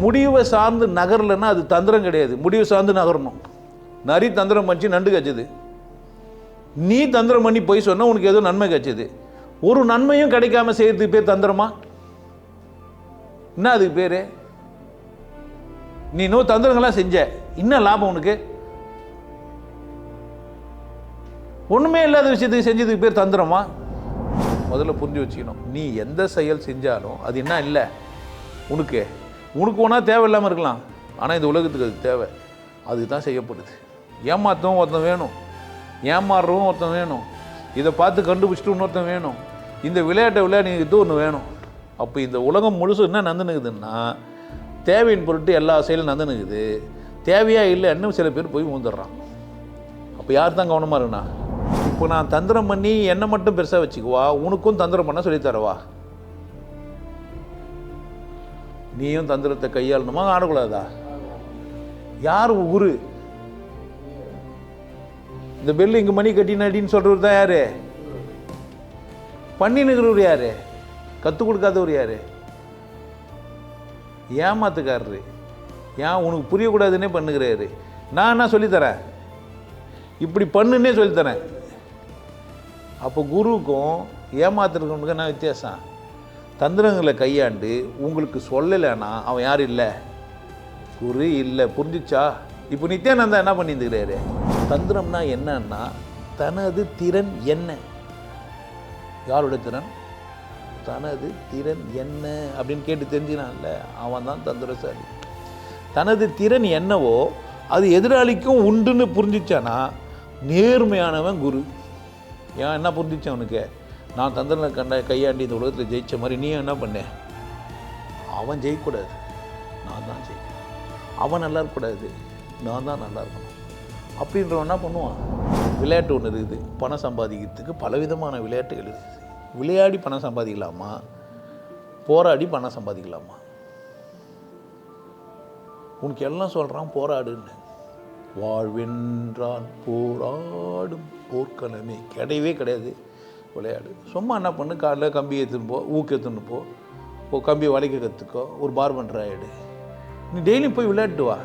முடிவை சார்ந்து நகரலைன்னா அது தந்திரம் கிடையாது. முடிவை சார்ந்து நகரணும். நரி தந்திரம் பண்ணி நண்டு கச்சது. நீ தந்திரம் பண்ணி போய் சொன்னால் உனக்கு ஏதோ நன்மை கச்சது. ஒரு நன்மையும் கிடைக்காம செய்யறதுக்கு பேர் தந்திரமா? என்ன அதுக்கு பேர்? நீ இன்னும் தந்திரங்கள்லாம் செஞ்ச, என்ன லாபம் உனக்கு? ஒன்றுமே இல்லாத விஷயத்துக்கு செஞ்சதுக்கு பேர் தந்திரமா? முதல்ல புரிஞ்சு வச்சுக்கணும். நீ எந்த செயல் செஞ்சாலும் அது என்ன இல்லை உனக்கு ஒன்றா தேவையில்லாமல் இருக்கலாம். ஆனால் இந்த உலகத்துக்கு அது தேவை. அதுக்கு தான் செய்யப்படுது. ஏமாற்றவும் ஒருத்தன் வேணும், ஏமாறுறவும் ஒருத்தன் வேணும், இதை பார்த்து கண்டுபிடிச்சிட்டு இன்னொருத்தன் வேணும், இந்த விளையாட்டை விளையாடிட்டு ஒன்று வேணும். அப்போ இந்த உலகம் முழுசும் என்ன நந்துனுக்குதுன்னா தேவையின் பொருட்டு எல்லா செயலும் நந்துனுக்குது. தேவையாக இல்லைன்னு சில பேர் போய் ஊந்துடுறான். அப்போ யார் தான் கவனமாக இருக்குண்ணா? இப்போ நான் தந்திரம் பண்ணி என்னை மட்டும் பெருசாக வச்சுக்குவா, உனக்கும் தந்திரம் பண்ண சொல்லித்தரவா? நீயும் தந்திரத்தை கையாளணுமா ஆடக்கூடாதா? யார் குரு? இந்த பெல்லு இங்கே மணி கட்டினடின்னு சொல்கிறவர் தான் யார்? பண்ணினுக்கிறவர் யார்? கற்றுக் கொடுக்காதவர் யார்? ஏமாத்துக்காரரு. ஏன் உனக்கு புரியக்கூடாதுன்னே பண்ணுகிறாரு. நான் என்ன சொல்லித்தரேன்? இப்படி பண்ணுன்னே சொல்லித்தரேன். அப்போ குருவுக்கும் ஏமாத்துறதுக்கும் என்ன வித்தியாசம்? தந்திரங்களை கையாண்டு உங்களுக்கு சொல்லலைன்னா அவன் யார் இல்லை? குரு இல்லை. புரிஞ்சிச்சா? இப்போ நித்யானந்தா என்ன பண்ணியிருந்துக்கிறாரு? தந்திரம்னா என்னன்னா தனது திறன் என்ன? யாரோட திறன்? தனது திறன் என்ன அப்படின்னு கேட்டு தெரிஞ்சினான்ல, அவன் தான் தந்திரசாலி. தனது திறன் என்னவோ அது எதிராளிக்கும் உண்டுன்னு புரிஞ்சிச்சானா நேர்மையானவன் குரு. ஏன் என்ன புரிஞ்சிச்சு அவனுக்கு? நான் தந்திரனை கையாண்டி இந்த உலகத்தில் ஜெயித்த மாதிரி நீ என்ன பண்ண? அவன் ஜெயிக்கக்கூடாது, நான் தான் ஜெயிக்கணும். அவன் நல்லா இருக்கக்கூடாது, நான் தான் நல்லா இருக்கணும். அப்படின்றவன் என்ன பண்ணுவான்? விளையாட்டு ஒன்று இருக்குது. பணம் சம்பாதிக்கிறதுக்கு பலவிதமான விளையாட்டுகள் இருக்குது. விளையாடி பணம் சம்பாதிக்கலாமா, போராடி பணம் சம்பாதிக்கலாமா? உனக்கு எல்லாம் சொல்கிறான் போராடுன்னு. வாழ்வென்றால் போராடும் போர்க்களமே கிடையவே கிடையாது. விளையாடு. சும்மா என்ன பண்ணு, காலைல கம்பி ஏற்றுன்னு போ, ஊக்கு ஏற்றுன்னு போ, கம்பியை வளைக்க கற்றுக்கோ, ஒரு பார்பெண்டர் ஆகிடு. நீ டெய்லியும் போய் விளையாட்டு வா.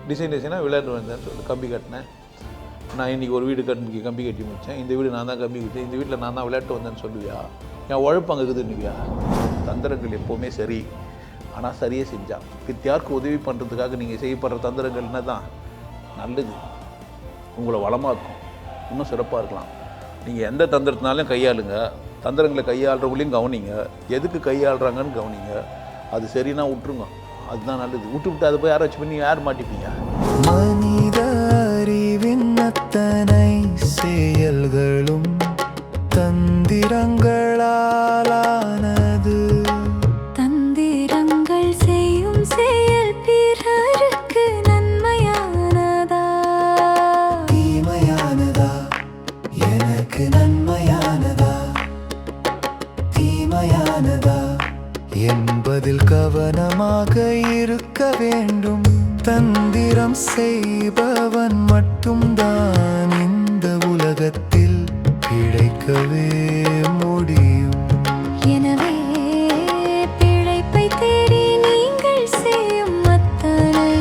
டிசைனாக விளையாட்டு வந்தேன்னு சொல்லு. கம்பி கட்டினேன் நான், இன்றைக்கி ஒரு வீடு கம்பி கட்டி முடித்தேன், இந்த வீடு நான் தான் கம்பி கட்டேன், இந்த வீட்டில் நான் தான் விளையாட்டு வந்தேன்னு சொல்லுவியா? என் உழைப்பு அங்கே இருக்குதுன்னுவியா? தந்திரங்கள் எப்போவுமே சரி, ஆனால் சரியே செஞ்சால் யாருக்கு உதவி பண்ணுறதுக்காக நீங்கள் செய்யப்படுற தந்திரங்கள் என்ன தான் நல்லது, உங்களை வளமாக்கும், இன்னும் சிறப்பாக இருக்கலாம். நீங்கள் எந்த தந்திரத்தினாலும் கையாளுங்க. தந்திரங்களை கையாளுறவங்களையும் கவனிங்க. எதுக்கு கையாளுறாங்கன்னு கவனிங்க. அது சரின்னா விட்டுருங்க, அதுதான் நல்லது. விட்டு அதை போய் யாராச்சும் பண்ணி யார் மாட்டிப்பீங்க? மனித அறிவின் அத்தனை செயல்களும் தந்திரங்களாலானது. தந்திரங்கள் செய்யும் செயல் பிறருக்கு நன்மையானதா தீமையானதா? எனக்கு நன்மையானதா தீமையானதா என்பதில் கவனமாக இருக்க வேண்டும். தந்திரம் செய்பவன் மட்டும்தான் இந்த உலகத்தில் பிழைக்கவே முடியும். எனவே பிழைப்பை தேடி நீங்கள் செய்யும் அத்தனை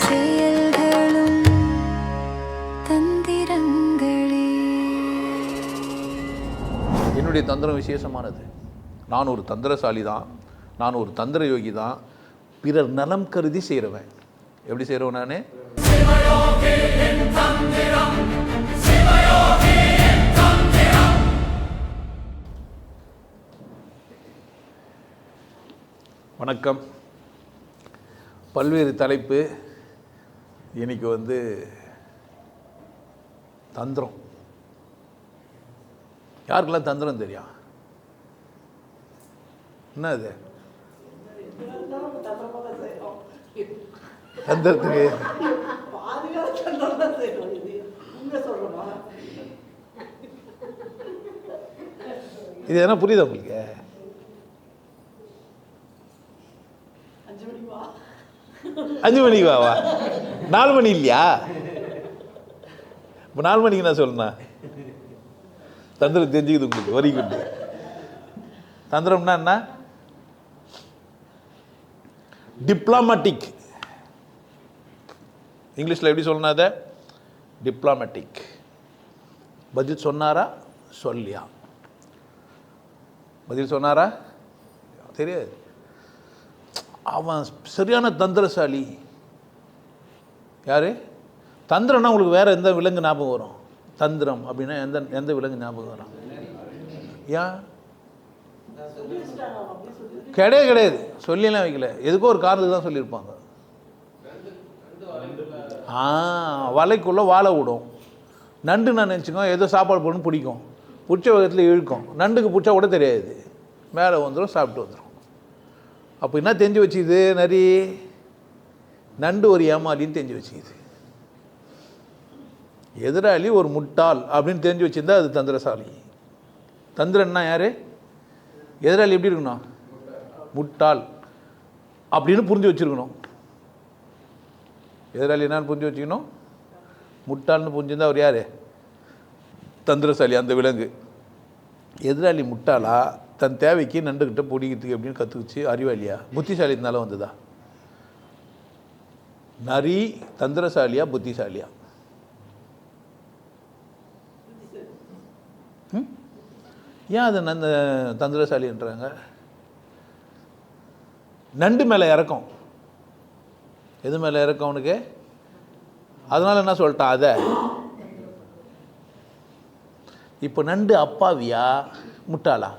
செயல்களும் தந்திரங்களே. என்னுடைய தந்திரம் விசேஷமானது. நான் ஒரு தந்திரசாலி தான், நான் ஒரு தந்திர யோகி தான். பிறர் நலம் கருதி செய்கிறவன். எப்படி செய்கிறவன்? நான் வணக்கம். பல்வேறு தலைப்பு. இன்னைக்கு தந்திரம். யாருக்கெல்லாம் தந்திரம் தெரியும்? என்ன அது தந்திரத்துக்கு? இது என்ன புரியுதா உங்களுக்கு? 5 மணிக்கு வாவா? 4 மணி இல்லையா? இப்போ 4 மணிக்கு நான் சொல்லணும். தந்திரம் தெரிஞ்சுக்குது உங்களுக்கு. வரி கொண்டு தந்திரம்னா என்ன? டிப்ளமேட்டிக். இங்கிலீஷில் எப்படி சொல்லணும் அதை? டிப்ளமேட்டிக். பதில் சொன்னாரா சொல்லியா? பதில் சொன்னாரா? தெரியாது. அவன் சரியான தந்திரசாலி. யார்? தந்திரம்னா உங்களுக்கு வேறு எந்த விலங்கு ஞாபகம் வரும்? தந்திரம் அப்படின்னா எந்த விலங்கு ஞாபகம் வரும்? ஏன்? கிடையாது. சொல்லியெல்லாம் வைக்கல. எதுக்கோ ஒரு காரணத்துக்கு தான் சொல்லியிருப்பாங்க. வலைக்குள்ளே வாழை விடும். நண்டு நான் நினச்சிக்கோ ஏதோ சாப்பாடு போடணும் பிடிக்கும், பிடிச்ச விதத்தில் இழுக்கும். நண்டுக்கு பிடிச்சா கூட தெரியாது, மேலே வந்துடும், சாப்பிட்டு வந்துடும். அப்போ என்ன தெரிஞ்சு வச்சுது? நிறைய நண்டு ஒரு ஏமாலின்னு தெரிஞ்சு வச்சுக்குது. எதிராளி ஒரு முட்டாள் அப்படின்னு தெரிஞ்சு வச்சுருந்தா அது தந்திரசாலி. தந்திரன்னா யார்? எதிராளி எப்படி இருக்கணும்? முட்டாள் அப்படின்னு புரிஞ்சு வச்சுருக்கணும். எதிராளி என்னன்னு புரிஞ்சு வச்சுக்கணும்? முட்டாள்னு புரிஞ்சுருந்தா அவர் யார்? தந்திரசாலி, அந்த விலங்கு. எதிராளி முட்டாளா தன் தேவைக்கு நண்டுக்கிட்ட பிடிக்கிறதுக்கு எப்படின்னு கற்றுக்குச்சு? அறிவாளியா புத்திசாலினால வந்ததா? நரி தந்திரசாலியா புத்திசாலியா? ஏன் அது அந்த தந்திரசாலின்றாங்க? நண்டு மேலே இறக்கம். எது மேலே இறக்கம் அவனுக்கு? அதனால என்ன சொல்லிட்டான்? அதை இப்போ நண்டு அப்பாவியா முட்டாளா?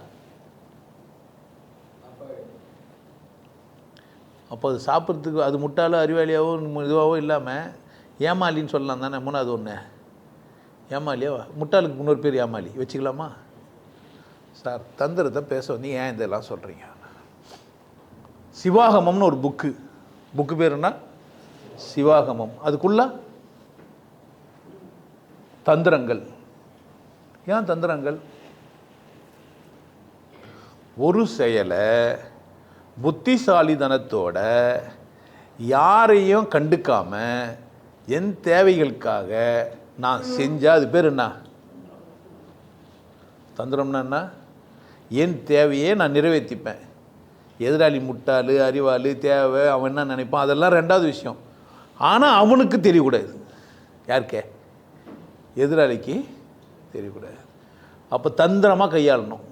அப்போ அது சாப்பிட்றதுக்கு அது முட்டாளோ அறிவாளியாவோ இதுவாகவோ இல்லாமல் ஏமாலின்னு சொல்லலாம் தானே? மூணாவது ஒன்று ஏமாலியா? முட்டாளுக்கு இன்னொரு பேர் ஏமாலி வச்சுக்கலாமா? சார் தந்திரத்தை பேச வந்து ஏன் இதெல்லாம் சொல்கிறீங்க? சிவாகமம்னு ஒரு புக்கு பேர் என்ன? சிவாகமம். அதுக்குள்ள தந்திரங்கள். ஏன் தந்திரங்கள்? ஒரு செயலை புத்திசாலித்தனத்தோட யாரையும் கண்டுக்காம என் தேவைகளுக்காக நான் செஞ்சால் அது பேர் என்ன? தந்திரம்னா என்ன? என் தேவையே நான் நிறைவேற்றிப்பேன். எதிராளி முட்டாள் அறிவாளி தேவை அவன் என்ன நினைப்பான் அதெல்லாம் ரெண்டாவது விஷயம். ஆனால் அவனுக்கு தெரியக்கூடாது. யாருக்கே? எதிராளிக்கு தெரியக்கூடாது. அப்போ தந்திரமாக கையாளணும்.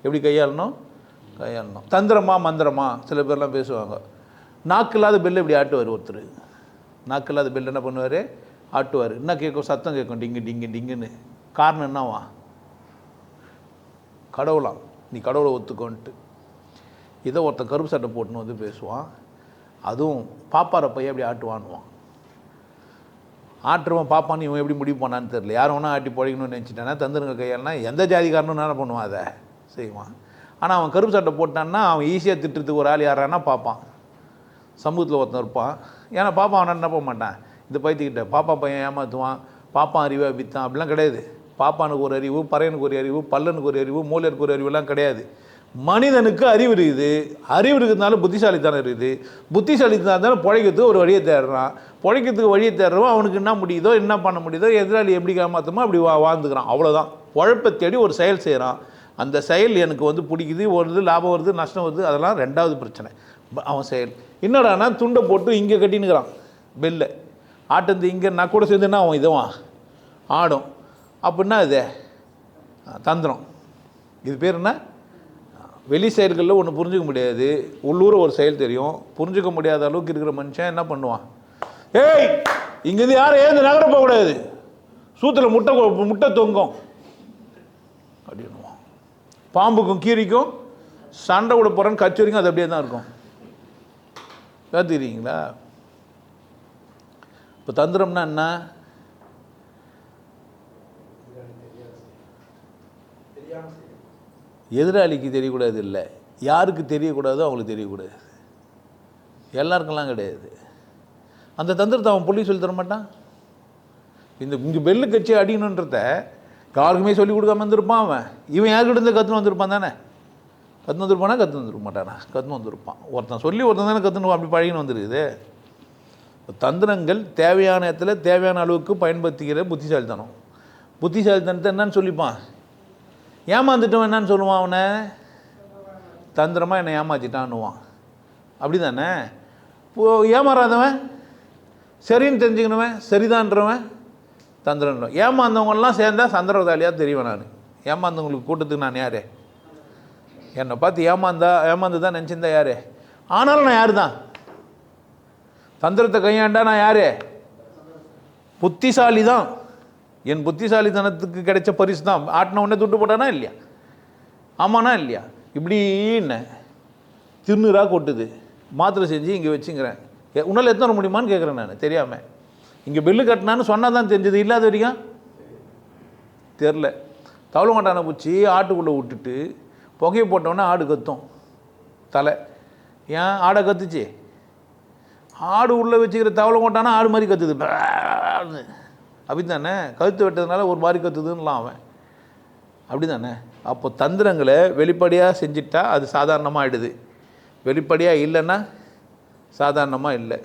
எப்படி கையாளணும்? தந்திரமா மந்திரமா சில பேர்லாம் பேசுவாங்க. நாக்கில்லாத பெல் இப்படி ஆட்டுவார் ஒருத்தர். நாக்கில்லாத பெல் என்ன பண்ணுவார்? ஆட்டுவார். என்ன கேட்கும்? சத்தம் கேட்கும், டிங்கு டிங்கு டிங்குன்னு. காரணம் என்னவா? கடவுளாம். நீ கடவுளை ஒத்துக்கோன்ட்டு. இதை ஒருத்தன் கருப்பு சட்டை போட்டுன்னு வந்து பேசுவான். அதுவும் பாப்பார பையன் எப்படி ஆட்டுவான்னுவான். ஆட்டுருவான் பாப்பான்னு இவன் எப்படி முடிவு பண்ணான்னு தெரியல. யார் வேணா ஆட்டி பழைக்கணும்னு நினச்சிட்டானா தந்துருங்க கையால்னா எந்த ஜாதிக்காரனும் என்ன பண்ணுவான்? அதை செய்வான். ஆனால் அவன் கருப்பு சட்டை போட்டான்னா அவன் ஈஸியாக திட்டுறதுக்கு ஒரு ஆள் யாரானா பார்ப்பான். சமூகத்தில் ஒருத்தன் இருப்பான். ஏன்னா பாப்பா அவனை என்ன போக மாட்டான். இந்த பைத்திக்கிட்ட பாப்பா பையன் ஏமாற்றுவான், பாப்பா அறிவை விற்றான் அப்படிலாம் கிடையாது. பாப்பானுக்கு ஒரு அறிவு, பறையனுக்கு ஒரு அறிவு, பல்லனுக்கு ஒரு அறிவு, மூலையருக்கு ஒரு அறிவுலாம் கிடையாது. மனிதனுக்கு அறிவு இருக்குது. அறிவு இருக்கிறதுனால புத்திசாலித்தனம் இருக்குது. புத்திசாலித்தனம் பிழைக்கிறதுக்கு ஒரு வழியை தேடுறான். பிழைக்கிறதுக்கு வழியை தேடுறவன் அவனுக்கு என்ன முடியுதோ என்ன பண்ண முடியுதோ எதிராளி எப்படி காமாற்றமோ அப்படி வாழ்ந்துக்கிறான். அவ்வளோதான். உழைப்பை தேடி ஒரு செயல் செய்கிறான். அந்த செயல் எனக்கு வந்து பிடிக்குது, வருது, லாபம் வருது, நஷ்டம் வருது, அதெல்லாம் ரெண்டாவது பிரச்சனை. அவன் செயல் என்னடானா துண்டை போட்டு இங்கே கட்டினுக்கிறான் பெல்லை ஆட்டந்து இங்கே நான் கூட சேர்ந்துன்னா அவன் இதுவான் ஆடும். அப்படின்னா இது தந்திரம். இது பேர் என்ன? வெளி செயல்களில் ஒன்று புரிஞ்சிக்க முடியாது, உள்ளூர ஒரு செயல் தெரியும். புரிஞ்சிக்க முடியாத அளவுக்கு இருக்கிற மனுஷன் என்ன பண்ணுவான்? ஏய் இங்கேருந்து யாரும் ஏந்து நகர போகக்கூடாது, சூத்தில் முட்டை தொங்கும் அப்படின்னுவான். பாம்புக்கும் கீரிக்கும் சண்டை கூட போகிறேன்னு கச்சேரிக்கும் அது அப்படியே தான் இருக்கும். பார்த்துக்கிறீங்களா? இப்போ தந்திரம்னா என்ன? எதிராளிக்கு தெரியக்கூடாது இல்லை, யாருக்கு தெரியக்கூடாதோ அவங்களுக்கு தெரியக்கூடாது. எல்லாருக்கெல்லாம் கிடையாது. அந்த தந்திரத்தை அவன் புள்ளி சொல்லி தர மாட்டான். இங்கே பெல்லு கட்சி அடிக்கணுன்றத யாருக்குமே சொல்லி கொடுக்காம வந்திருப்பான் அவன். இவன் யாருக்கிட்ட இருந்து கற்றுன்னு வந்திருப்பான் தானே? கற்றுன்னு வந்திருப்பானா? கற்றுன்னு வந்துருக்க மாட்டானா? கற்றுன்னு வந்திருப்பான். ஒருத்தன் சொல்லி ஒருத்தன் தானே கற்றுன்னு அப்படி பழகின்னு வந்துருக்குது. தந்திரங்கள் தேவையான இடத்துல தேவையான அளவுக்கு பயன்படுத்திக்கிற புத்திசாலித்தனம். புத்திசாலித்தனத்தை என்னன்னு சொல்லிப்பான்? ஏமாந்துட்டவன் என்னன்னு சொல்லுவான்? அவனை தந்திரமாக என்னை ஏமாற்றிட்டான்னுவான். அப்படி தானே? ஏமாறாதவன் சரின்னு தெரிஞ்சுக்கணுவன், சரிதான்றவன் தந்திரன்றவன். ஏமாந்தவங்கெல்லாம் சேர்ந்தால் சந்திரதாலியாக தெரிவேன் நான். ஏமாந்தவங்களுக்கு கூட்டத்துக்கு நான் யார்? என்னை பார்த்து ஏமாந்து தான் நினச்சிருந்தா யார்? ஆனாலும் நான் யார் தான்? தந்திரத்தை கையாண்டா நான் யார்? புத்திசாலி தான். என் புத்திசாலித்தனத்துக்கு கிடைச்ச பரிசு தான். ஆட்டின உடனே துட்டு போட்டானா இல்லையா? ஆமாண்ணா இல்லையா? இப்படி என்ன திருநூறாக கொட்டுது, மாத்திரை செஞ்சு இங்கே வச்சுங்கிறேன். உன்னால் எத்தனை வர முடியுமான்னு கேட்குறேன் நான் தெரியாமல். இங்கே பில்லு கட்டினான்னு சொன்னால் தான் தெரிஞ்சது, இல்லாத வரைக்கும் தெரில. தவளை மாட்டானை பிடிச்சி ஆட்டுக்குள்ளே விட்டுட்டு புகையை போட்டோன்னே ஆடு கத்தும் தலை. ஏன் ஆடை கத்துச்சு? ஆடு உள்ளே வச்சுக்கிற தவளை மாட்டானா ஆடு மாதிரி கத்துது அப்படி தானே? கழுத்து வெட்டதுனால ஒரு மாதிரி கத்துதுன்னலாம் அவன், அப்படி தானே? அப்போ தந்திரங்களை வெளிப்படையாக செஞ்சிட்டா அது சாதாரணமாக ஆகிடுது, வெளிப்படையாக இல்லைன்னா சாதாரணமாக இல்லை.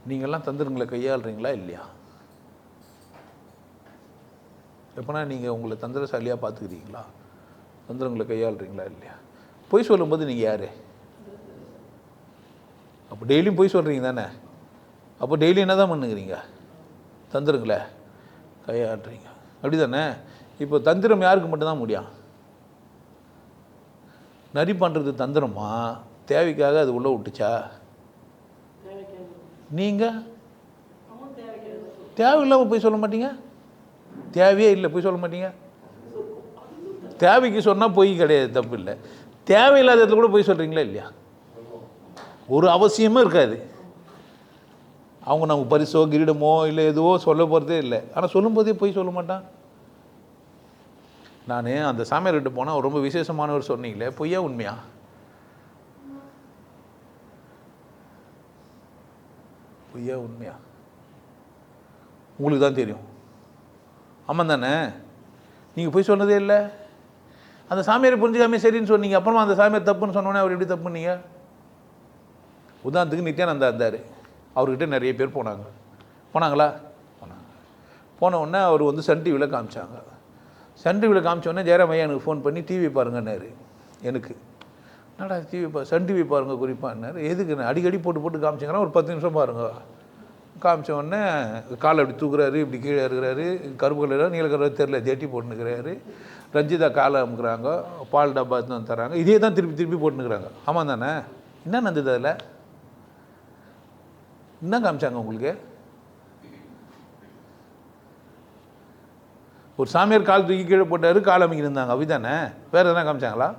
நீங்கள்லாம் தந்திரங்களை கையாளுறீங்களா இல்லையா? எப்போனா நீங்கள் உங்களை தந்திரசாலியாக பார்த்துக்கிறீங்களா? தந்திரங்களை கையாளுறீங்களா இல்லையா? பொய் சொல்லும்போது நீங்கள் யார்? அப்போ டெய்லியும் பொய் சொல்கிறீங்க தானே? அப்போ டெய்லி என்ன தான் பண்ணுகிறீங்க? தந்திரங்களை கையாளுறீங்க, அப்படி தானே? இப்போ தந்திரம் யாருக்கு மட்டும்தான் முடியும்? நரி பண்ணுறது தந்திரமா? தேவைக்காக அது உள்ளே விட்டுச்சா? நீங்கள் தேவையில்லாமல் போய் சொல்ல மாட்டீங்க? தேவையே இல்லை போய் சொல்ல மாட்டீங்க? தேவைக்கு சொன்னால் பொய் கிடையாது, தப்பு இல்லை. தேவையில்லாத இடத்துல கூட போய் சொல்கிறீங்களா இல்லையா? ஒரு அவசியமும் இருக்காது. அவங்க நமக்கு பரிசோ கிரீடமோ இல்லை எதுவோ சொல்ல போகிறதே இல்லை, ஆனால் சொல்லும்போதே போய் சொல்ல மாட்டான். நான் அந்த சாமியார்கிட்ட போனால் ரொம்ப விசேஷமானவர் சொன்னீங்களே, பொய்யா உண்மையா? பொய்யா உண்மையா உங்களுக்கு தான் தெரியும். ஆமாம் தானே? நீங்கள் போய் சொன்னதே இல்லை. அந்த சாமியாரை புரிஞ்சுக்காமே சரின்னு சொன்னீங்க, அப்புறமா அந்த சாமியார் தப்புன்னு சொன்னோன்னே அவர் எப்படி தப்பு பண்ணீங்க? உதாரணத்துக்கு நித்யானந்தா இருந்தார், அவர்கிட்ட நிறைய பேர் போனாங்களா? போனாங்க. போன உடனே அவர் வந்து சன் டிவியில் காமிச்சாங்க. சன் டிவியில் காமிச்சோடனே ஜெயராம் ஐயா எனக்கு ஃபோன் பண்ணி டிவி பாருங்கன்னாரு. எனக்கு என்னடா டிவி சன் டிவி பாருங்கள் குறிப்பான்னாரு. எதுக்கு? அடிக்கடி போட்டு காமிச்சிங்கன்னா ஒரு 10 நிமிஷம் பாருங்க. காமிச்ச உடனே காலை அப்படி தூக்குறாரு, இப்படி கீழே இருக்கிறாரு, கருப்பு கலராக நீல கலர் தெரியல, தேட்டி போட்டுனுக்கிறாரு. ரஞ்சிதா காலை அமுக்குறாங்க, பால் டப்பா எடுத்து தராங்க, இதே தான் திருப்பி போட்டுனுக்கிறாங்க. ஆமாம் தானே? என்ன நடந்தது அதில்? என்ன காமிச்சாங்க உங்களுக்கு? ஒரு சாமியார் கால் தூக்கி கீழே போட்டார், கால் அமைக்கிட்டு இருந்தாங்க, அப்படி தானே? வேறு எதனா காமிச்சாங்களா?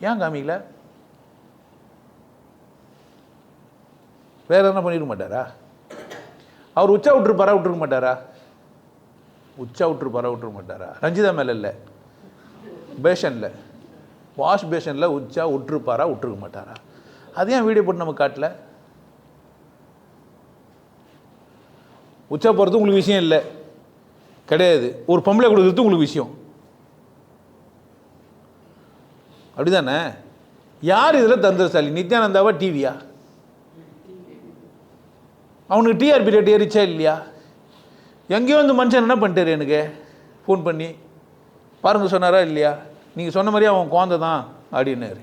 ஏன் காமிக்கல? வேறு எதனா பண்ணிட மாட்டாரா? அவர் உச்சா விட்டுருக்க மாட்டாரா? விட்டுருக்க மாட்டாரா? ரஞ்சிதா மேலே இல்லை, பேஷனில், வாஷ் பேஷனில் உச்சா விட்டுருக்க மாட்டாரா? அது ஏன் வீடியோ போட்டு நம்ம காட்டல? உச்சா போகிறது உங்களுக்கு விஷயம் இல்லை, கிடையாது. ஒரு பொம்பளை கொடுக்குறது உங்களுக்கு விஷயம், அப்படி தானே? யார் இதில் தந்திரசாலி? நித்யானந்தாவா டிவியா? அவனுக்கு டிஆர்பி ரேட் ஏறிச்சா இல்லையா? எங்கேயோ வந்து மனுஷன் என்ன பண்ணிட்டாரு, எனக்கு ஃபோன் பண்ணி பாருங்கள் சொன்னாரா இல்லையா? நீங்கள் சொன்ன மாதிரியே அவன் குழந்தை தான் அப்படின்னாரு.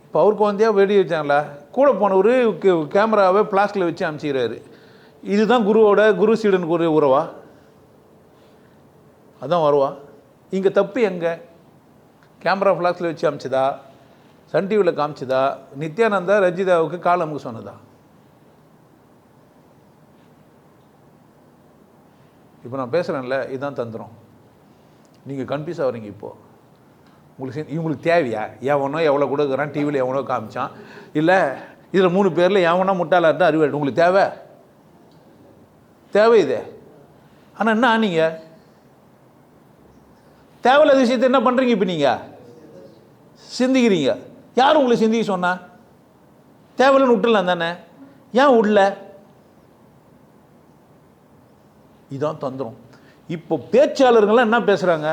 இப்போ அவர் குழந்தையா வெடி வச்சாங்களா? கூட போனவர் கேமராவை பிளாஸ்டிக்கில் வச்சு அனுப்பிச்சிக்கிறாரு. இதுதான் குரு சீடனுக்கு ஒரு உறவா? அதான் வருவா? இங்கே தப்பு எங்கே? கேமரா ஃப்ளாக்ஸில் வச்சு அமிச்சதா? சன் டிவியில் காமிச்சதா? நித்யானந்தா ரஞ்சிதாவுக்கு கால் அமுக்க சொன்னதா? இப்போ நான் பேசுகிறேன்ல, இதுதான் தந்திரம். நீங்கள் கன்ஃபியூஸ் ஆகிறீங்க. இப்போது இவங்களுக்கு தேவையா? எவனோ எவ்வளோ கொடுக்குறான், டிவியில் எவனோ காமிச்சான், இல்லை இதில் 3 பேரில் எவனோ முட்டாளாக இருந்தால் அறிவாடு. உங்களுக்கு தேவை இது. ஆனால் என்ன நீங்கள் தேவையில்லாத விஷயத்தை என்ன பண்ணுறீங்க? இப்போ நீங்கள் சிந்திக்கிறீங்க. யார் உங்களை சிந்திக்க சொன்னா? தேவையில்லைன்னு விட்டுலாம் தானே? ஏன் விடல? இதுதான் தந்திரம். இப்போ பேச்சாளர்கள்லாம் என்ன பேசுகிறாங்க?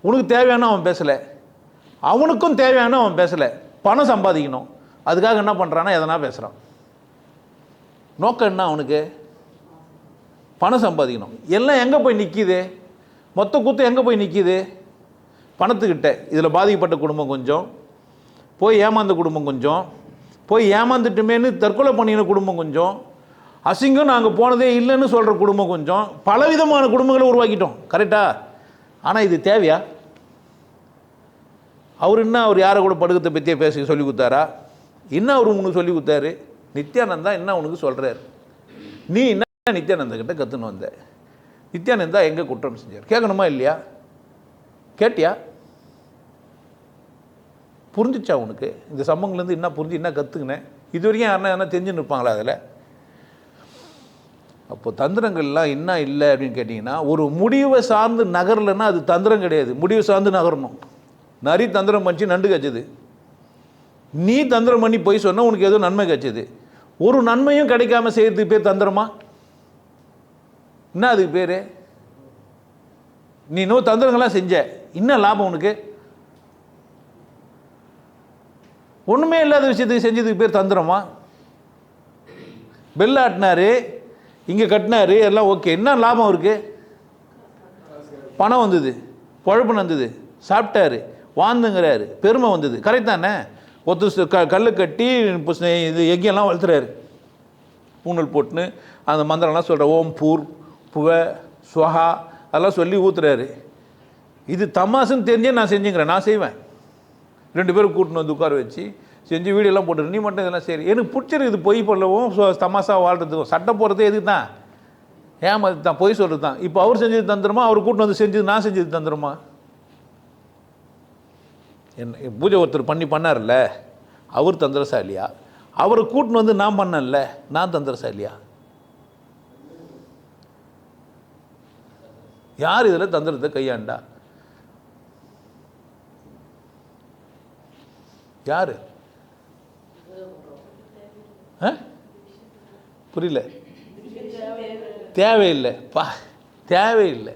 உனக்கு தேவையான அவன் பேசலை, அவனுக்கும் தேவையான அவன் பேசலை, பணம் சம்பாதிக்கணும், அதுக்காக என்ன பண்ணுறான்னா எதனா பேசுகிறான். நோக்கம் என்ன அவனுக்கு? பணம் சம்பாதிக்கணும். எல்லாம் எங்கே போய் நிற்கிது? மொத்த கூத்து எங்கே போய் நிற்கிது? பணத்துக்கிட்ட. இதில் பாதிக்கப்பட்ட குடும்பம் கொஞ்சம், போய் ஏமாந்த குடும்பம் கொஞ்சம், போய் ஏமாந்துட்டுமேன்னு தற்கொலை பண்ணின குடும்பம் கொஞ்சம், அசிங்கம் நாங்கள் போனதே இல்லைன்னு சொல்கிற குடும்பம் கொஞ்சம், பலவிதமான குடும்பங்களை உருவாக்கிட்டோம். கரெக்டா? ஆனால் இது தேவையா? அவர் என்ன அவர் யாரை கூட படுக்கத்தை பற்றியே பேச சொல்லி கொடுத்தாரா? என்ன அவர் உனக்கு சொல்லி கொடுத்தாரு? நித்யானந்தா என்ன உனக்கு சொல்கிறார்? நீ என்ன நித்யானந்த கிட்ட கற்றுன்னு வந்த? நித்யானந்தா எங்கே குற்றம் செஞ்சார் கேட்கணுமா இல்லையா? கேட்டியா? புரிஞ்சிச்சா உனக்கு? இந்த சம்பவங்கள்லேருந்து என்ன புரிஞ்சு என்ன கற்றுக்கினேன்? இது வரைக்கும் யாருன்னா என்ன தெரிஞ்சுன்னு இருப்பாங்களா அதில்? அப்போ தந்திரங்கள்லாம் என்ன இல்லை அப்படின்னு கேட்டிங்கன்னா, ஒரு முடிவை சார்ந்து நகரலைன்னா அது தந்திரம் கிடையாது. முடிவை சார்ந்து நகரணும். நரி தந்திரம் பண்ணிச்சு நண்டு கச்சது. நீ தந்திரம் பண்ணி போய் சொன்னால் உனக்கு ஏதோ நன்மை கச்சது. ஒரு நன்மையும் கிடைக்காம செய்யறதுக்கு பேர் தந்திரமா? என்ன அதுக்கு பேர்? நீ இன்னும் தந்திரங்கள்லாம் செஞ்ச, என்ன லாபம் உனக்கு? ஒன்றுமே இல்லாத விஷயத்துக்கு செஞ்சதுக்கு பேர் தந்திரமா? பெல் ஆட்டினாரு, இங்கே கட்டினாரு, எல்லாம் ஓகே, என்ன லாபம் அவருக்கு? பணம் வந்தது, பழப்பு வந்தது, சாப்பிட்டாரு, வாழ்ந்துங்கிறாரு, பெருமை வந்தது. கரெக்ட் தானே? ஒருத்தர் கல் கட்டி இது எங்கெல்லாம் வளர்த்துறாரு, பூனல் போட்டுன்னு அந்த மந்திரம்லாம் சொல்கிற ஓம் பூர் புவ ஸ்வஹா அதெல்லாம் சொல்லி ஊத்துறாரு. இது தமாசுன்னு தெரிஞ்சே நான் செஞ்சுங்கிறேன். நான் செய்வேன். 2 பேரும் கூட்டின்னு வந்து உட்கார வச்சு செஞ்சு வீடியோலாம் போட்டுரு. நீ மட்டும் இதெல்லாம் சரி, எனக்கு பிடிச்சிருக்கு. இது பொய் சொல்லவும் தமாசா வாழ்கிறதுக்கும் சட்டம் போடுறது எதுக்கு தான்? ஏமாது தான், பொய் சொல்கிறது தான். இப்போ அவர் செஞ்சது தந்துருமா? அவர் கூட்டின்னு வந்து செஞ்சது நான் செஞ்சது தந்துருமா? என்ன பூஜை ஒருத்தர் பண்ணார்ல, அவர் தந்திரசாலியா? அவரை கூட்டின்னு வந்து நான் பண்ணல, நான் தந்திரசாலியா? யார் இதில் தந்திரத்தை கையாண்டா? யாரு? புரியல. தேவையில்லை பா, தேவையில்லை.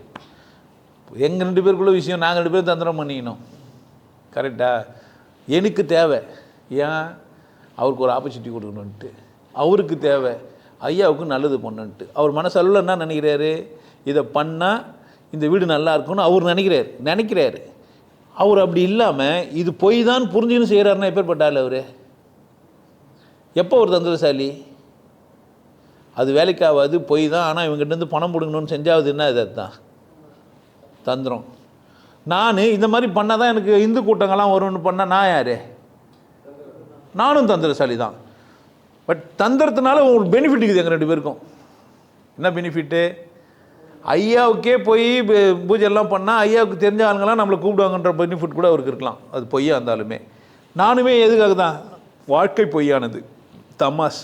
எங்கள் 2 பேருக்குள்ள விஷயம், நாங்கள் 2 பேரும் தந்திரம் பண்ணிக்கணும். கரெக்டா? எனக்கு தேவை ஏன் அவருக்கு ஒரு ஆப்பர்ச்சுனிட்டி கொடுக்கணுன்ட்டு, அவருக்கு தேவை ஐயாவுக்கு நல்லது பண்ணுன்ட்டு. அவர் மனசளவில் என்ன நினைக்கிறாரு? இதை பண்ணால் இந்த வீடு நல்லா இருக்கும்னு அவர் நினைக்கிறாரு. அவர் அப்படி இல்லாமல் இது பொய் தான் புரிஞ்சுன்னு செய்கிறாருன்னா எப்பேற்பட்டால் அவர் எப்போ ஒரு தந்திரசாலி? அது வேலைக்காகாது, பொய் தான். ஆனால் இவங்ககிட்டருந்து பணம் பிடுங்கணும்னு செஞ்சாவது என்ன? இது தான் தந்திரம். நான் இந்த மாதிரி பண்ணால் தான் எனக்கு இந்து கூட்டங்கள்லாம் வரும்னு பண்ணால் நான் யார்? நானும் தந்திரசாலி தான். பட் தந்திரத்தினால உங்களுக்கு பெனிஃபிட் இருக்குது எங்கள் 2 பேருக்கும். என்ன பெனிஃபிட்டு? ஐயாவுக்கே போய் பூஜைலாம் பண்ணால் ஐயாவுக்கு தெரிஞ்ச ஆளுங்களாம் நம்மளை கூப்பிடுவாங்கன்ற பெனிஃபிட் கூட அவருக்கு இருக்கலாம். அது பொய்யா இருந்தாலுமே. நானுமே எதுக்காக தான்? வாழ்க்கை பொய்யானது, தமாஸ்,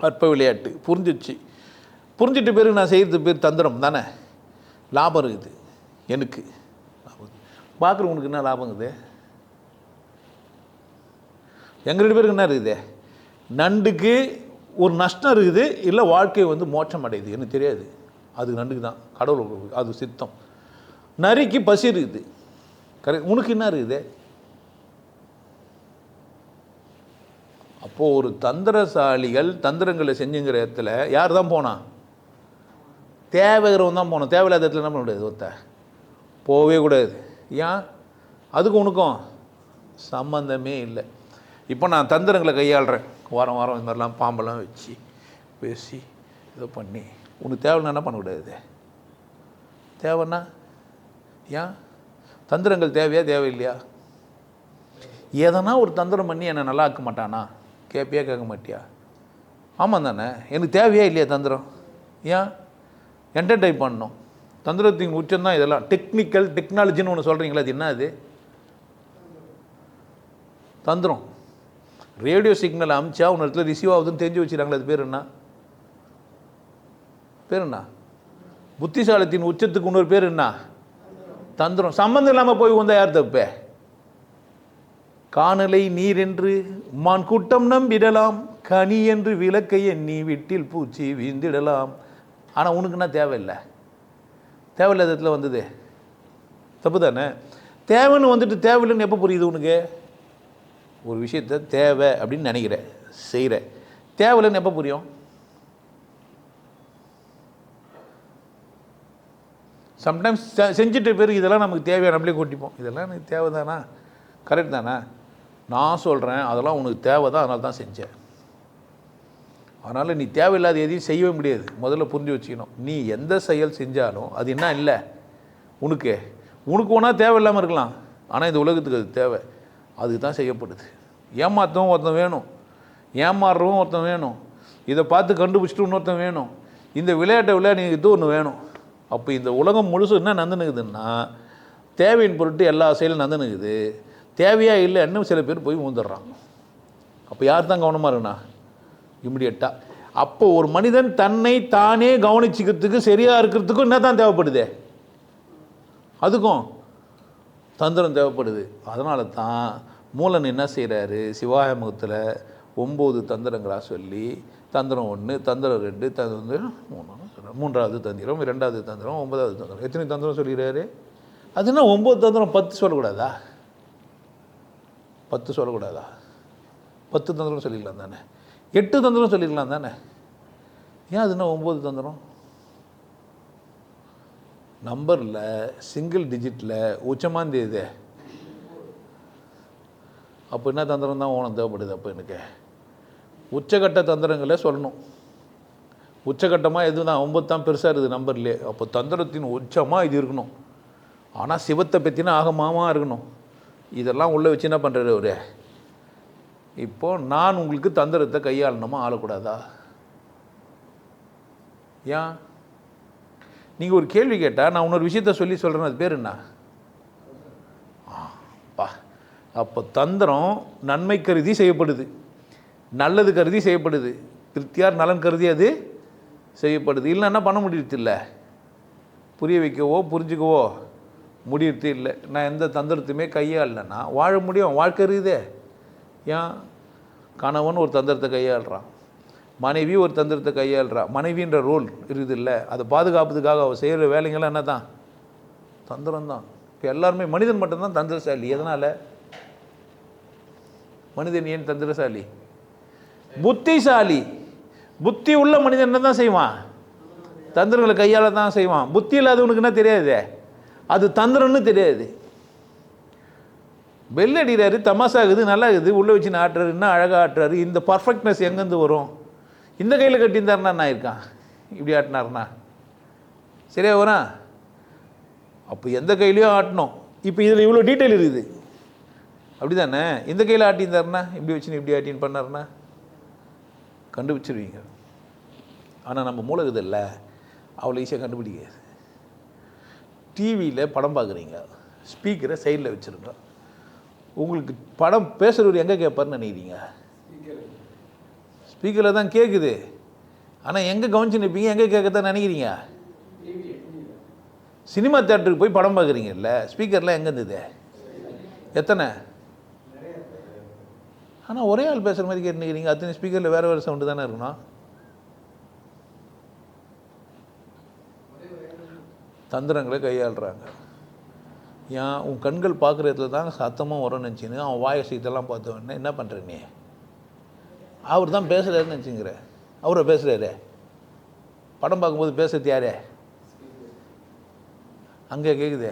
அற்ப விளையாட்டு. புரிஞ்சிட்டு பேருக்கு நான் செய்கிறது பேர் தந்திரம் தானே. லாபம் இருக்குது எனக்கு, பார்க்குறவனுக்கு என்ன லாபம் இருக்குது? எங்கள் 2 பேருக்கு என்ன இருக்குது? நண்டுக்கு ஒரு நஷ்டம் இருக்குது, இல்லை வாழ்க்கை வந்து மோட்சம் அடையுது, எனக்கு தெரியாது. அது நண்டுக்கு தான், கடவுள் அது சித்தம். நரிக்கு பசி இருக்குது. கரெக்ட். உனக்கு என்ன இருக்குது? அப்போது ஒரு தந்திரசாலிகள் தந்திரங்களை செஞ்சுங்கிற இடத்துல யார் தான் போனான்? தேவைகிறவன் தான் போனோம். தேவையில்லாத இடத்துல என்ன பண்ண முடியாது? போகவே கூடாது. ஏன்? அதுக்கு உனக்கும் சம்பந்தமே இல்லை. இப்போ நான் தந்திரங்களை கையாளுறேன். வாரம் இந்த மாதிரிலாம் பாம்பெல்லாம் வச்சு பேசி இதை பண்ணி உனக்கு தேவைன்னா என்ன பண்ணக்கூடாது? தேவைன்னா ஏன்? தந்திரங்கள் தேவையா தேவையில்லையா? எதனா ஒரு தந்திரம் பண்ணி என்னை நல்லா ஆக்க மாட்டானா? கேட்பியா கேட்க மாட்டியா? ஆமாம் தானே. எனக்கு தேவையா இல்லையா தந்திரம்? ஏன்? என்டர்டைன் பண்ணணும். தந்திரத்தின் உச்சம்தான் இதெல்லாம். டெக்னாலஜின்னு ஒன்று சொல்கிறீங்களா, அது என்ன? அது தந்திரம். ரேடியோ சிக்னல் அமிச்சா ஒன்று இடத்துல ரிசீவ் ஆகுதுன்னு தெரிஞ்சு வச்சுக்கிறாங்களே, அது பேர் என்ன? புத்திசாலத்தின் உச்சத்துக்கு இன்னொரு பேர் என்ன? தந்திரம். சம்பந்தம் இல்லாமல் போய் வந்தால் யார் தப்ப? காணலை நீர் என்று மான் கூட்டம் நம்பிடலாம், கனி என்று விளக்கை எண்ணி வீட்டில் பூச்சி வீழ்ந்திடலாம். ஆனால் உனக்கு என்ன தேவையில்லை? தேவையில்லாத இடத்துல வந்தது தப்பு தானே. தேவைன்னு வந்துட்டு தேவையில்லைன்னு எப்போ புரியுது உனக்கு? ஒரு விஷயத்தை தேவை அப்படின்னு நினைக்கிற, செய்கிற. தேவையில்லைன்னு எப்போ புரியும்? சம்டைம்ஸ் செஞ்சுட்டு பேருக்கு இதெல்லாம் நமக்கு தேவையான நம்மளே கொட்டிப்போம். இதெல்லாம் எனக்கு தேவை தானா? கரெக்ட் தானா? நான் சொல்கிறேன் அதெல்லாம் உனக்கு தேவை தான், அதனால தான் செஞ்சேன். அதனால் நீ தேவையில்லாத எதையும் செய்யவே முடியாது. முதல்ல புரிஞ்சு வச்சுக்கணும். நீ எந்த செயல் செஞ்சாலும் அது என்ன இல்லை உனக்கு ஒன்றா தேவையில்லாமல் இருக்கலாம், ஆனால் இந்த உலகத்துக்கு அது தேவை. அதுக்கு தான் செய்யப்படுது. ஏமாற்றவும் ஒருத்தன் வேணும், ஏமாறுறவும் ஒருத்தன் வேணும், இதை பார்த்து கண்டுபிடிச்சிட்டு இன்னொருத்தன் வேணும், இந்த விளையாட்டை விளையாடிக்கிட்டு ஒன்று வேணும். அப்போ இந்த உலகம் முழுசும் என்ன நடந்துனுக்குதுன்னா தேவையின் பொருட்டு எல்லா செயலும் நடந்துனுக்குது. தேவையாக இல்லை இன்னும் சில பேர் போய் ஊந்துடுறான். அப்போ யார் தான் கவனமாக இருக்குண்ணா? இம்மிடியட்டாக. அப்போ ஒரு மனிதன் தன்னை தானே கவனிச்சிக்கிறதுக்கு சரியாக இருக்கிறதுக்கும் என்ன தான் தேவைப்படுது? அதுக்கும் தந்திரம் தேவைப்படுது. அதனால தான் மூலன் என்ன செய்கிறாரு, சிவாயமுகத்தில் 9 தந்திரங்களாக சொல்லி தந்திரம் 1, தந்திரம் 2, தந்திரம் 3, 3வது தந்திரம், 2வது தந்திரம், 9வது தந்திரம். எத்தனை தந்திரம் சொல்லிடுறாரு? அதுனா 9 தந்திரம் 10 சொல்லக்கூடாதா? 10 சொல்லக்கூடாதா? 10 தந்திரம் சொல்லிடலாம் தானே? 8 தந்திரம் சொல்லிடலாம் தானே? ஏன் அதுனா 9 தந்திரம்? நம்பரில் சிங்கிள் டிஜிட்டில் உச்சமாந்தேது. அப்போ என்ன தந்திரம் தான் ஓனம் தேவைப்படுது? அப்போ எனக்கு உச்சகட்ட தந்திரங்களே சொல்லணும். உச்சகட்டமாக எது தான் 9 தான் பெருசாக இருக்குது நம்பர்லேயே. அப்போ தந்திரத்தின் உச்சமாக இது இருக்கணும். ஆனால் சிவத்தை பற்றினா ஆகமாகமாக இருக்கணும். இதெல்லாம் உள்ளே வச்சு என்ன பண்ணுறாரு அவரு? இப்போது நான் உங்களுக்கு தந்திரத்தை கையாளணுமா ஆளக்கூடாதா? ஏன் நீங்கள் ஒரு கேள்வி கேட்டால் நான் இன்னொரு விஷயத்த சொல்லி சொல்கிறேன், அது பேர் என்ன? அப்போ தந்திரம் நன்மை கருதி செய்யப்படுது, நல்லது கருதி செய்யப்படுது, திருப்தியார் நலன் கருதி அது செய்யப்படுது. இல்லைன்னா பண்ண முடியறது இல்லை, புரிய வைக்கவோ புரிஞ்சுக்கவோ முடியறது இல்லை. நான் எந்த தந்திரத்தையுமே கையாளலைன்னா வாழ முடியும், வாழ்க்கை இருக்குதே. ஏன் கணவன் ஒரு தந்திரத்தை கையாளுறான், மனைவி ஒரு தந்திரத்தை கையாளுறா. மனைவின்ற ரோல் இருக்குது இல்லை, அதை பாதுகாப்புறதுக்காக அவள் செய்கிற வேலைங்கள்லாம் என்ன தான்? தந்திரம் தான். இப்போ எல்லாருமே மனிதன் மட்டும்தான் தந்திரசாலி. எதனால் மனிதன் ஏன் தந்திரசாலி? புத்திசாலி. புத்தி உள்ள மனிதன் என்ன தான் செய்வான்? தந்திரங்களை கையாள தான் செய்வான். புத்தி இல்லாதவனுக்கு என்ன தெரியாது, அது தந்திரம்னு தெரியாது. பெல் அடிக்கிறாரு, தமாசாகுது, நல்லா இருக்குது, உள்ளே வச்சு ஆட்டுறாரு, இன்னும் அழகாக ஆட்டுறாரு. இந்த பர்ஃபெக்ட்னஸ் எங்கேருந்து வரும்? இந்த கையில் கட்டியிருந்தாருன்னா நான் இருக்கான், இப்படி ஆட்டினாருண்ணா சரியா வரான்? அப்போ எந்த கையிலையும் ஆட்டணும். இப்போ இதில் இவ்வளோ டீட்டெயில் இருக்குது, அப்படி தானே? இந்த கையில் ஆட்டியிருந்தாருன்னா இப்படி வச்சுன்னு இப்படி ஆட்டின்னு பண்ணாருன்னா கண்டுபிடிச்சிருவீங்க. ஆனால் நம்ம மூலகுது இல்லை, அவ்வளோ ஈஸியாக கண்டுபிடிக்காது. டிவியில் படம் பார்க்குறீங்க, ஸ்பீக்கரை சைடில் வச்சுருங்க. உங்களுக்கு படம் பேசுகிறவர் எங்கே கேட்பாருன்னு நினைக்கிறீங்க? ஸ்பீக்கரில் தான் கேட்குது. ஆனால் எங்கே கவனிச்சு நிற்பீங்க, எங்கே கேட்கத்தான் நினைக்கிறீங்க? சினிமா தேட்டருக்கு போய் படம் பார்க்குறீங்கல்ல, ஸ்பீக்கர்லாம் எங்கே இருந்தது? எத்தனை? ஆனால் ஒரே ஆள் பேசுகிற மாதிரி கேட்டுக்கிறீங்க. அத்தனை ஸ்பீக்கரில் வேறு வேறு சவுண்டு தானே இருக்கணும். தந்திரங்களை கையாளுறாங்க. ஏன் உன் கண்கள் பார்க்குற இடத்துல தான் சத்தமாக வரும்னு நினச்சின்னு அவன் வாயை சீத்தெல்லாம் பார்த்தவொடனே என்ன பண்ணுற நீ? அவர் தான் பேசுகிறாருன்னு நினச்சிங்கிற. அவரை பேசுகிறாரு. படம் பார்க்கும்போது பேசுறது யாரே? அங்கே கேட்குதே.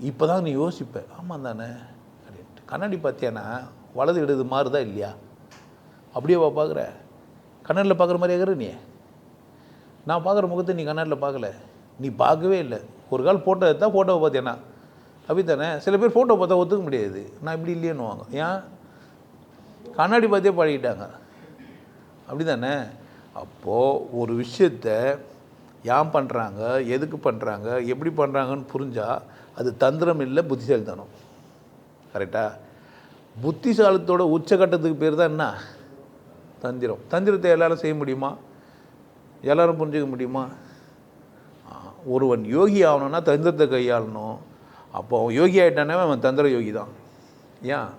இப்போ தான் நீ யோசிப்ப, ஆமாம் தானே அப்படின்ட்டு. கண்ணாடி பார்த்தியானா வலது இடது மாறுதா இல்லையா? அப்படியே பார்க்குற, கண்ணாடியில் பார்க்குற மாதிரி ஆகிற நீ. நான் பார்க்குற முகத்தை நீ கண்ணாடியில் பார்க்கல, நீ பார்க்கவே இல்லை. ஒரு கால் ஃபோட்டோ எடுத்தால் ஃபோட்டோவை பார்த்தியானா அப்படி தானே? சில பேர் ஃபோட்டோ பார்த்தா ஒத்துக்க முடியாது, நான் இப்படி இல்லையேன்னுவாங்க. ஏன்? கண்ணாடி பார்த்தே பழகிட்டாங்க, அப்படி தானே? அப்போது ஒரு விஷயத்தை ஏன் பண்ணுறாங்க, எதுக்கு பண்ணுறாங்க, எப்படி பண்ணுறாங்கன்னு புரிஞ்சால் அது தந்திரம் இல்லை, புத்திசாலித்தனம். கரெக்டாக? புத்திசாலித்தோட உச்சகட்டத்துக்கு பேர் தான் என்ன? தந்திரம். தந்திரத்தை எல்லோரும் செய்ய முடியுமா? எல்லோரும் புரிஞ்சிக்க முடியுமா? ஒருவன் யோகி ஆகணும்னா தந்திரத்தை கையாளணும். அப்போ அவன் யோகி ஆகிட்டானே அவன் தந்திர யோகி தான். ஏன்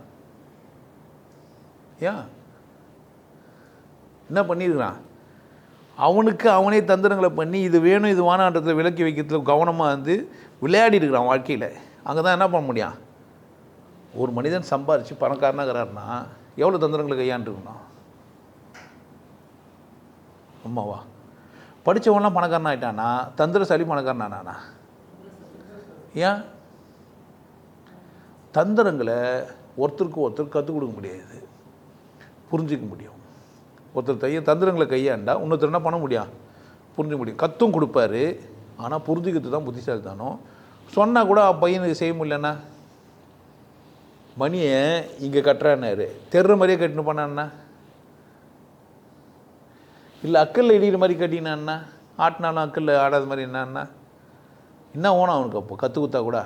ஏன் என்ன பண்ணியிருக்கிறான்? அவனுக்கு அவனே தந்திரங்களை பண்ணி இது வேணும் இது வானான்றதை விலக்கி வைக்கிறதுல கவனமாக வந்து விளையாடி இருக்கிறான் வாழ்க்கையில். அங்கே தான் என்ன பண்ண முடியும்? ஒரு மனிதன் சம்பாரித்து பணக்காரனாகிறாருன்னா எவ்வளோ தந்திரங்களை கையாண்டுருக்கணும்? அம்மாவா? படித்தவன்லாம் பணக்காரன் ஆகிட்டானா? தந்திரசாலி பணக்காரன் ஆனானா? ஏன்? தந்திரங்களை ஒருத்தருக்கு ஒருத்தர் கற்றுக் கொடுக்க முடியாது, புரிஞ்சிக்க முடியும். ஒருத்தர் தந்திரங்களை கையாண்டா இன்னொருத்தர் என்ன பண்ண முடியும், புரிஞ்சிக்க முடியும். கற்றும் கொடுப்பாரு, ஆனால் புரிஞ்சுக்கிறது தான் புத்திசாலித்தனம். சொன்னால் கூட பையனுக்கு செய்ய முடியலன்னா, மணியை இங்கே கட்டுறான்னாரு, தெர்ற மாதிரியே கட்டின்னு பண்ணான்னா, இல்லை அக்கல்ல இடிக்கிற மாதிரி கட்டினான்னா, ஆட்டினாலும் அக்கல்ல ஆடாத மாதிரி என்னான்னா என்ன ஓணும் அவனுக்கு? அப்போ கற்றுக் கொடுத்தா கூட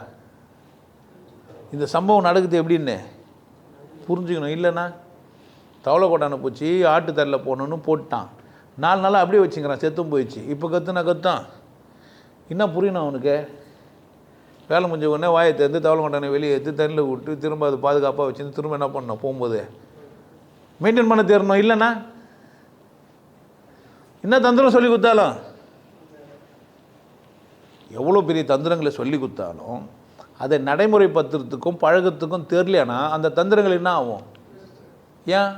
இந்த சம்பவம் நடக்குது எப்படின்னு புரிஞ்சுக்கணும். இல்லைன்னா தவளை கொட்டான போச்சு, ஆட்டு தரையில் போகணுன்னு போட்டான், 4 நாளாக அப்படியே வச்சுக்கிறான், செத்தும் போயிடுச்சு. இப்போ கற்றுத்தான் என்ன புரியணும் அவனுக்கு? வேலை முடிஞ்ச உடனே வாயை திறந்து தவளை கொட்டானை வெளியே எடுத்து தண்ணியில் விட்டு திரும்ப அது பாதுகாப்பாக வச்சுருந்து திரும்ப என்ன பண்ணணும், போகும்போது மெயின்டைன் பண்ண தேரணும். இல்லைன்னா என்ன தந்திரம் சொல்லி கொடுத்தாலும், எவ்வளோ பெரிய தந்திரங்களை சொல்லி கொடுத்தாலும் அதை நடைமுறைப்படுத்துறதுக்கும் பழகத்துக்கும் தெரியலையானா அந்த தந்திரங்கள் என்ன ஆகும்? ஏன்?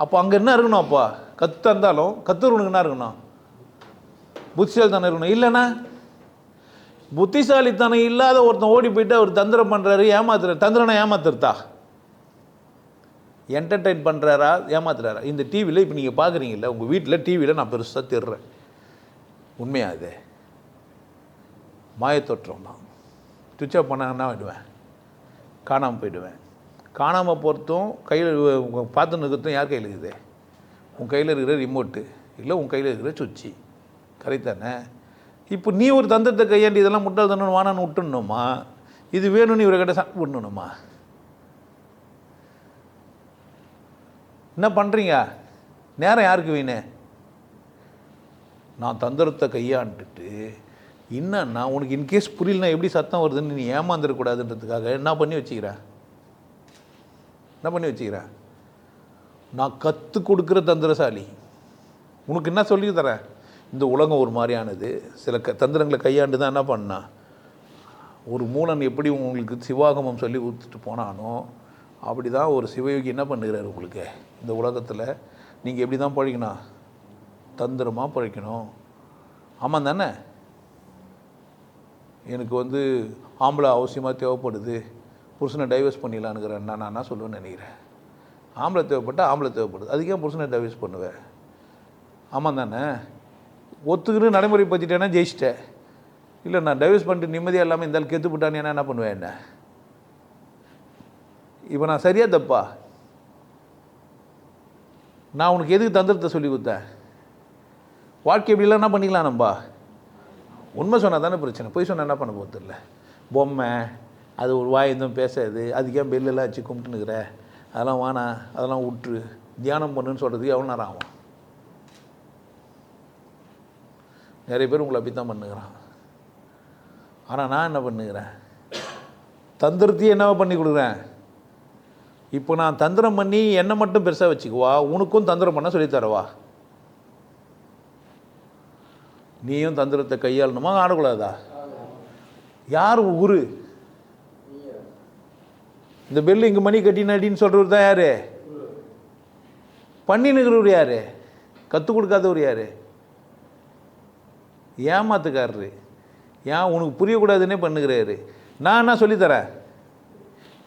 அப்போ அங்கே என்ன இருக்கணும்? அப்போ கற்றுந்தாலும் கற்றுறவனுக்கு என்ன இருக்கணும்? புத்திசாலித்தனம் இருக்கணும். இல்லைன்னா புத்திசாலித்தனம் இல்லாத ஒருத்தன் ஓடி போயிட்டு அவர் தந்திரம் பண்ணுறாரு, ஏமாத்துறாரு. தந்திரனை ஏமாத்துறதா? என்டர்டெயின் பண்ணுறாரா, ஏமாத்துறாரா? இந்த டிவியில் இப்போ நீங்கள் பார்க்குறீங்கல்ல, உங்கள் வீட்டில் டிவியில் நான் பெருசாக தேடுறேன், உண்மையாக அது மாயத்தோற்றம் தான். சுவிட்ச் ஆஃப் பண்ணாங்கன்னா விடுவேன், காணாமல் போயிடுவேன். காணாமல் போகிறதும் கையில் பார்த்து நிற்கிறதும் யார் கையில் இருக்குது? உன் கையில் இருக்கிற ரிமோட்டு, இல்லை உன் கையில் இருக்கிற சுவிட்சு. கரெக்ட் தானே? இப்போ நீ ஒரு தந்திரத்தை கையாண்டி இதெல்லாம் முட்டாள் தண்ணு வானான்னு விட்டுணுமா? இது வேணும்னு இவரை கிட்ட சாப்பிட்டு விடணுமா? என்ன பண்ணுறீங்க? நேரம் யாருக்கு வீணே? நான் தந்திரத்தை கையாண்டுட்டு என்னன்னா உனக்கு இன்கேஸ் புரியலனா எப்படி சத்தம் வருதுன்னு நீ ஏமாந்துடக்கூடாதுன்றதுக்காக என்ன பண்ணி வச்சுக்கிறேன்? நான் கற்றுக் கொடுக்குற தந்திரசாலி. உனக்கு என்ன சொல்லி தரேன்? இந்த உலகம் ஒரு மாதிரியானது, சில தந்திரங்களை கையாண்டு தான் என்ன பண்ணா, ஒரு மூலன் எப்படி உங்களுக்கு சிவாகமம் சொல்லி கொடுத்துட்டு போனானோ அப்படி தான் ஒரு சிவயோகி என்ன பண்ணுகிறார் உங்களுக்கு. இந்த உலகத்தில் நீங்கள் எப்படி தான் பழிக்கணும்? தந்திரமாக பழிக்கணும். ஆமாம் தானே? எனக்கு ஆம்பளை அவசியமாக தேவைப்படுது, புருஷனை டைவர்ஸ் பண்ணிடலான்னுக்கிறேன். நான் என்ன சொல்லுவேன்னு நினைக்கிறேன்? ஆம்பளை தேவைப்படுது, அதுக்கே புருஷனை டைவர்ஸ் பண்ணுவேன். ஆமாம் தானே? ஒத்துக்கிட்டு நடைமுறைப்படுத்திட்டேன்னா ஜெயிச்சிட்டேன். இல்லை நான் டைவர்ஸ் பண்ணிட்டு நிம்மதியாக இல்லாமல் இந்த கெத்து போட்டானே என்ன பண்ணுவேன்? என்ன இப்போ நான் சரியா தப்பா? நான் உனக்கு எதுக்கு தந்திரத்தை சொல்லி கொடுத்தேன்? வாழ்க்கை எப்படிலாம் என்ன பண்ணிக்கலாம் நம்பா? உண்மை சொன்னால் தானே பிரச்சனை, போய் சொன்னால் என்ன பண்ண போகிறது? இல்லை பொம்மை, அது ஒரு வாய் எதுவும் பேசாது, அதுக்கே பெல்லெல்லாம் வச்சு கும்பிட்டுனுக்குற, அதெல்லாம் வானா, அதெல்லாம் விட்டுரு, தியானம் பண்ணுன்னு சொல்கிறதுக்கு எவ்வளோ நேரம் ஆகும்? நிறைய பேர் உங்களை அப்படி தான் பண்ணுகிறான். ஆனால் நான் என்ன பண்ணுகிறேன்? தந்திரத்தையும் என்னவா பண்ணி கொடுக்குறேன்? இப்போ நான் தந்திரம் பண்ணி என்னை மட்டும் பெருசாக வச்சுக்குவா, உனக்கும் தந்திரம் பண்ண சொல்லித்தரவா? நீயும் தந்திரத்தை கையாளணுமா, ஆடக்கூடாதா? யார் குரு? இந்த பெல்லு இங்கே மணி கட்டினடின்னு சொல்கிறவர் தான் யார்? பண்ணினுக்கிறவர் யார்? கற்றுக் கொடுக்காதவர் யார்? ஏமாத்துக்காரரு. ஏன் உனக்கு புரியக்கூடாதுன்னே பண்ணுகிறாரு. நான் என்ன சொல்லித்தரேன்?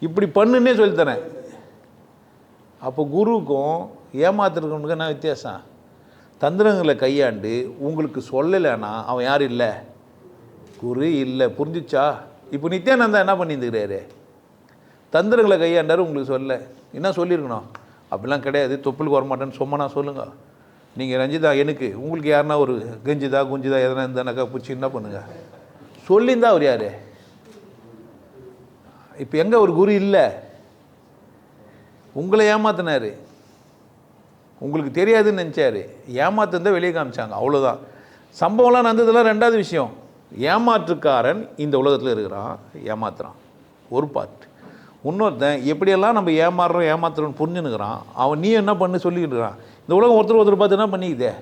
இப்படி பண்ணுன்னே சொல்லித்தரேன். அப்போ குருவுக்கும் ஏமாத்துறவனுக்கு என்ன வித்தியாசம்? தந்திரங்களை கையாண்டு உங்களுக்கு சொல்லலைன்னா அவன் யார்? இல்லை குரு இல்லை. புரிஞ்சிச்சா? இப்போ நித்யானந்தா என்ன பண்ணியிருந்துக்கிறாரு? தந்திரங்களை கையாண்டார், உங்களுக்கு சொல்ல. என்ன சொல்லியிருக்கணும்? அப்படிலாம் கிடையாது, தொப்புளுக்கு வரமாட்டேன்னு சொம்மனா சொல்லுங்கள். நீங்கள் ரஞ்சிதா எனக்கு, உங்களுக்கு யாருன்னா ஒரு கெஞ்சிதா குஞ்சிதா எதனா இருந்தானாக்கா பிடிச்சி என்ன பண்ணுங்கள் சொல்லியிருந்தா அவர் யார்? இப்போ எங்கே ஒரு குரு இல்லை? உங்களை ஏமாத்தினார், உங்களுக்கு தெரியாதுன்னு நினச்சாரு, ஏமாத்துந்தான் வெளியே காமிச்சாங்க, அவ்வளோதான். சம்பவம்லாம் நடந்ததெல்லாம் ரெண்டாவது விஷயம். ஏமாற்றுக்காரன் இந்த உலகத்தில் இருக்கிறான், ஏமாத்துறான், ஒரு பார்ட். இன்னொருத்தன் எப்படியெல்லாம் நம்ம ஏமாத்துறோன்னு புரிஞ்சுன்னுக்கிறான். அவன் நீ என்ன பண்ணு சொல்லிக்கிட்டு இருக்கிறான். இந்த உலகம் ஒருத்தர் பார்த்து என்ன பண்ணிக்குதே?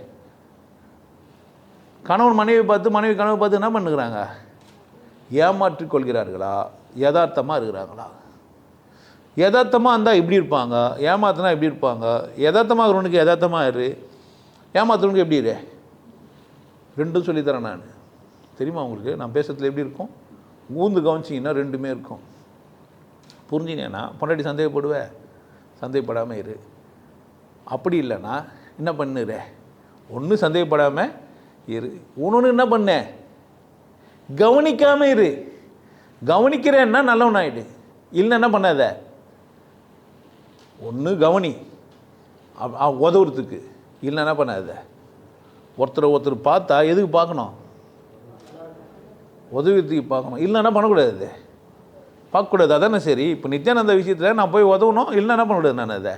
கணவன் மனைவி பார்த்து, மனைவி கணவன் பார்த்து என்ன பண்ணுகிறாங்க? ஏமாற்றி கொள்கிறார்களா, யதார்த்தமாக இருக்கிறாங்களா? யதார்த்தமாக இருந்தால் இப்படி இருப்பாங்க, ஏமாத்தினா இப்படி இருப்பாங்க. யதார்த்தமாக இருக்கிறவனுக்கு யதார்த்தமாக இரு, ஏமாத்துறவனுக்கு எப்படி இரு? ரெண்டும் சொல்லித்தரேன் நான். தெரியுமா உங்களுக்கு நான் பேசுறதுல எப்படி இருக்கும்? ஊந்து கவனிச்சிங்கன்னா ரெண்டுமே இருக்கும். புரிஞ்சினேன்னா பொண்டாட்டி சந்தேகப்படுவேன், சந்தேகப்படாமல் இரு. அப்படி இல்லைன்னா என்ன பண்ணுற, ஒன்று சந்தேகப்படாமல் இரு, ஒன்று என்ன பண்ண கவனிக்காமல் இரு. கவனிக்கிறேன்னா நல்லவன் ஆகிடு, இல்லைன்னா என்ன பண்ணாத. ஒன்று கவனி உதவுறதுக்கு, இல்லைன்னா என்ன பண்ணாத. ஒருத்தர் பார்த்தா எதுக்கு பார்க்கணும், உதவியத்துக்கு பார்க்கணும், இல்லைன்னா பண்ணக்கூடாது, பார்க்கக்கூடாது. அதானே சரி. இப்போ நித்யானந்த விஷயத்தில் நான் போய் உதவணும், இல்லைன்னா என்ன பண்ணக்கூடாது.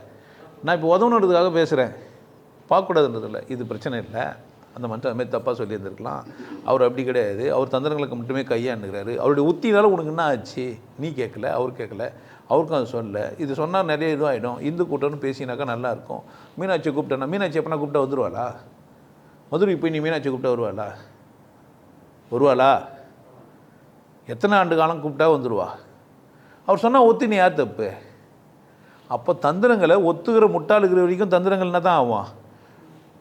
நான் இப்போ உதவணுன்றதுக்காக பேசுகிறேன், பார்க்கக்கூடாதுன்றதில்ல, இது பிரச்சனை இல்லை. அந்த மனுஷன் அதுமாதிரி தப்பாக சொல்லியிருந்துருக்கலாம். அவர் அப்படி கிடையாது, அவர் தந்திரங்களுக்கு மட்டுமே கையாண்டுக்கிறாரு. அவருடைய உத்தினால உனக்கு என்ன ஆச்சு, நீ கேட்கல, அவர் கேட்கல, அவருக்கும் அது சொல்லலை. இது சொன்னால் நிறைய இதுவாகிடும். இந்து கூட்டம்னு பேசினாக்கா நல்லாயிருக்கும். மீனாட்சி கூப்பிட்டேன்னா, மீனாட்சி எப்போனா கூப்பிட்டா வந்துடுவாளா? மதுரைக்கு போய் நீ மீனாட்சி கூப்பிட்டா வருவாளா? எத்தனை ஆண்டு காலம் கூப்பிட்டா வந்துடுவா? அவர் சொன்னால் ஒத்து, நீ யார் தப்பு? அப்போ தந்திரங்களை ஒத்துக்கிற முட்டாளுக்கிற வரைக்கும் தந்திரங்கள்னா தான் ஆகும்.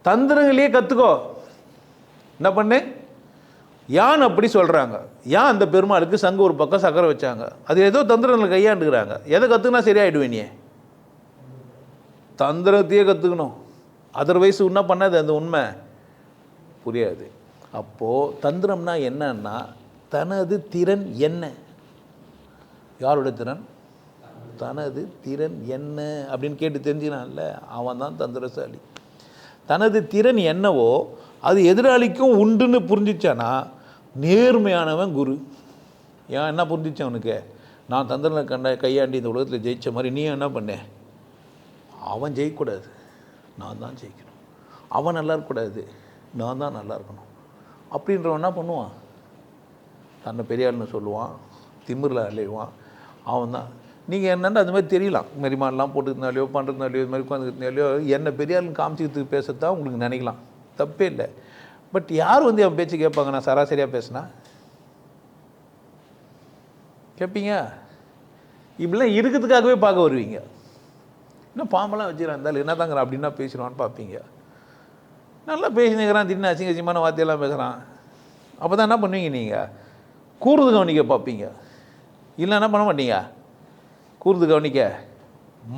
தந்திரங்களையே கற்றுக்கோ. என்ன பண்ணு, யான் அப்படி சொல்கிறாங்க, ஏன் அந்த பெருமாளுக்கு சங்கு ஒரு பக்கம் சக்கரை வச்சாங்க, அது ஏதோ தந்திரங்களை கையாண்டுக்கிறாங்க. எதை கற்றுக்கினா சரியாயிடுவே நீ? தந்திரத்தையே கற்றுக்கணும். அதர்வைஸ் என்ன பண்ணாது, அந்த உண்மை புரியாது. அப்போது தந்திரம்னா என்னன்னா, தனது திறன் என்ன, யாரோட திறன், தனது திறன் என்ன அப்படின்னு கேட்டு தெரிஞ்சினான்ல, அவன் தான் தந்திரசாலி. தனது திறன் என்னவோ அது எதிராளிக்கும் உண்டுன்னு புரிஞ்சிச்சானா நேர்மையானவன் குரு. ஏன் என்ன புரிஞ்சிச்சான் அவனுக்கு, நான் தந்திரனை கையாண்டி இந்த உலகத்தில் ஜெயித்த மாதிரி நீ என்ன பண்ண, அவன் ஜெயிக்கக்கூடாது, நான் தான் ஜெயிக்கணும், அவன் நல்லா இருக்கக்கூடாது, நான் தான் நல்லா இருக்கணும் அப்படின்றவன் என்ன பண்ணுவான், தன்னை பெரியாள்னு சொல்லுவான், திமிரில் அலைவான். அவன் தான். நீங்கள் என்னென்னு அது மாதிரி தெரியலாம், மெரிமான்லாம் போட்டுக்கிறதுனாலையோ பண்ணுறதுனாலையோ இது மாதிரி உட்காந்துக்கிறதுனாலையோ என்னை பெரியாள்னு காமிச்சிக்கிறதுக்கு பேசத்தான் உங்களுக்கு நினைக்கலாம், தப்பே இல்லை. பட் யார் வந்து அவன் பேச்சு கேட்பாங்க? நான் சராசரியாக பேசினா கேட்பீங்க? இப்படிலாம் இருக்கிறதுக்காகவே பார்க்க வருவீங்க. இன்னும் பாம்பெல்லாம் வச்சுக்கிறான், இருந்தாலும் என்ன தாங்கிறான் அப்படின்னா பேசுகிறான்னு பார்ப்பீங்க. நல்லா பேசினுக்கிறான், திடீர்னு அசிங்கமான வார்த்தையெல்லாம் பேசுகிறான். அப்போ தான் என்ன பண்ணுவீங்க, நீங்கள் கூர்ந்து கவனிக்க பார்ப்பீங்க, இல்லை என்ன பண்ண மாட்டீங்க, கூர்ந்து கவனிக்க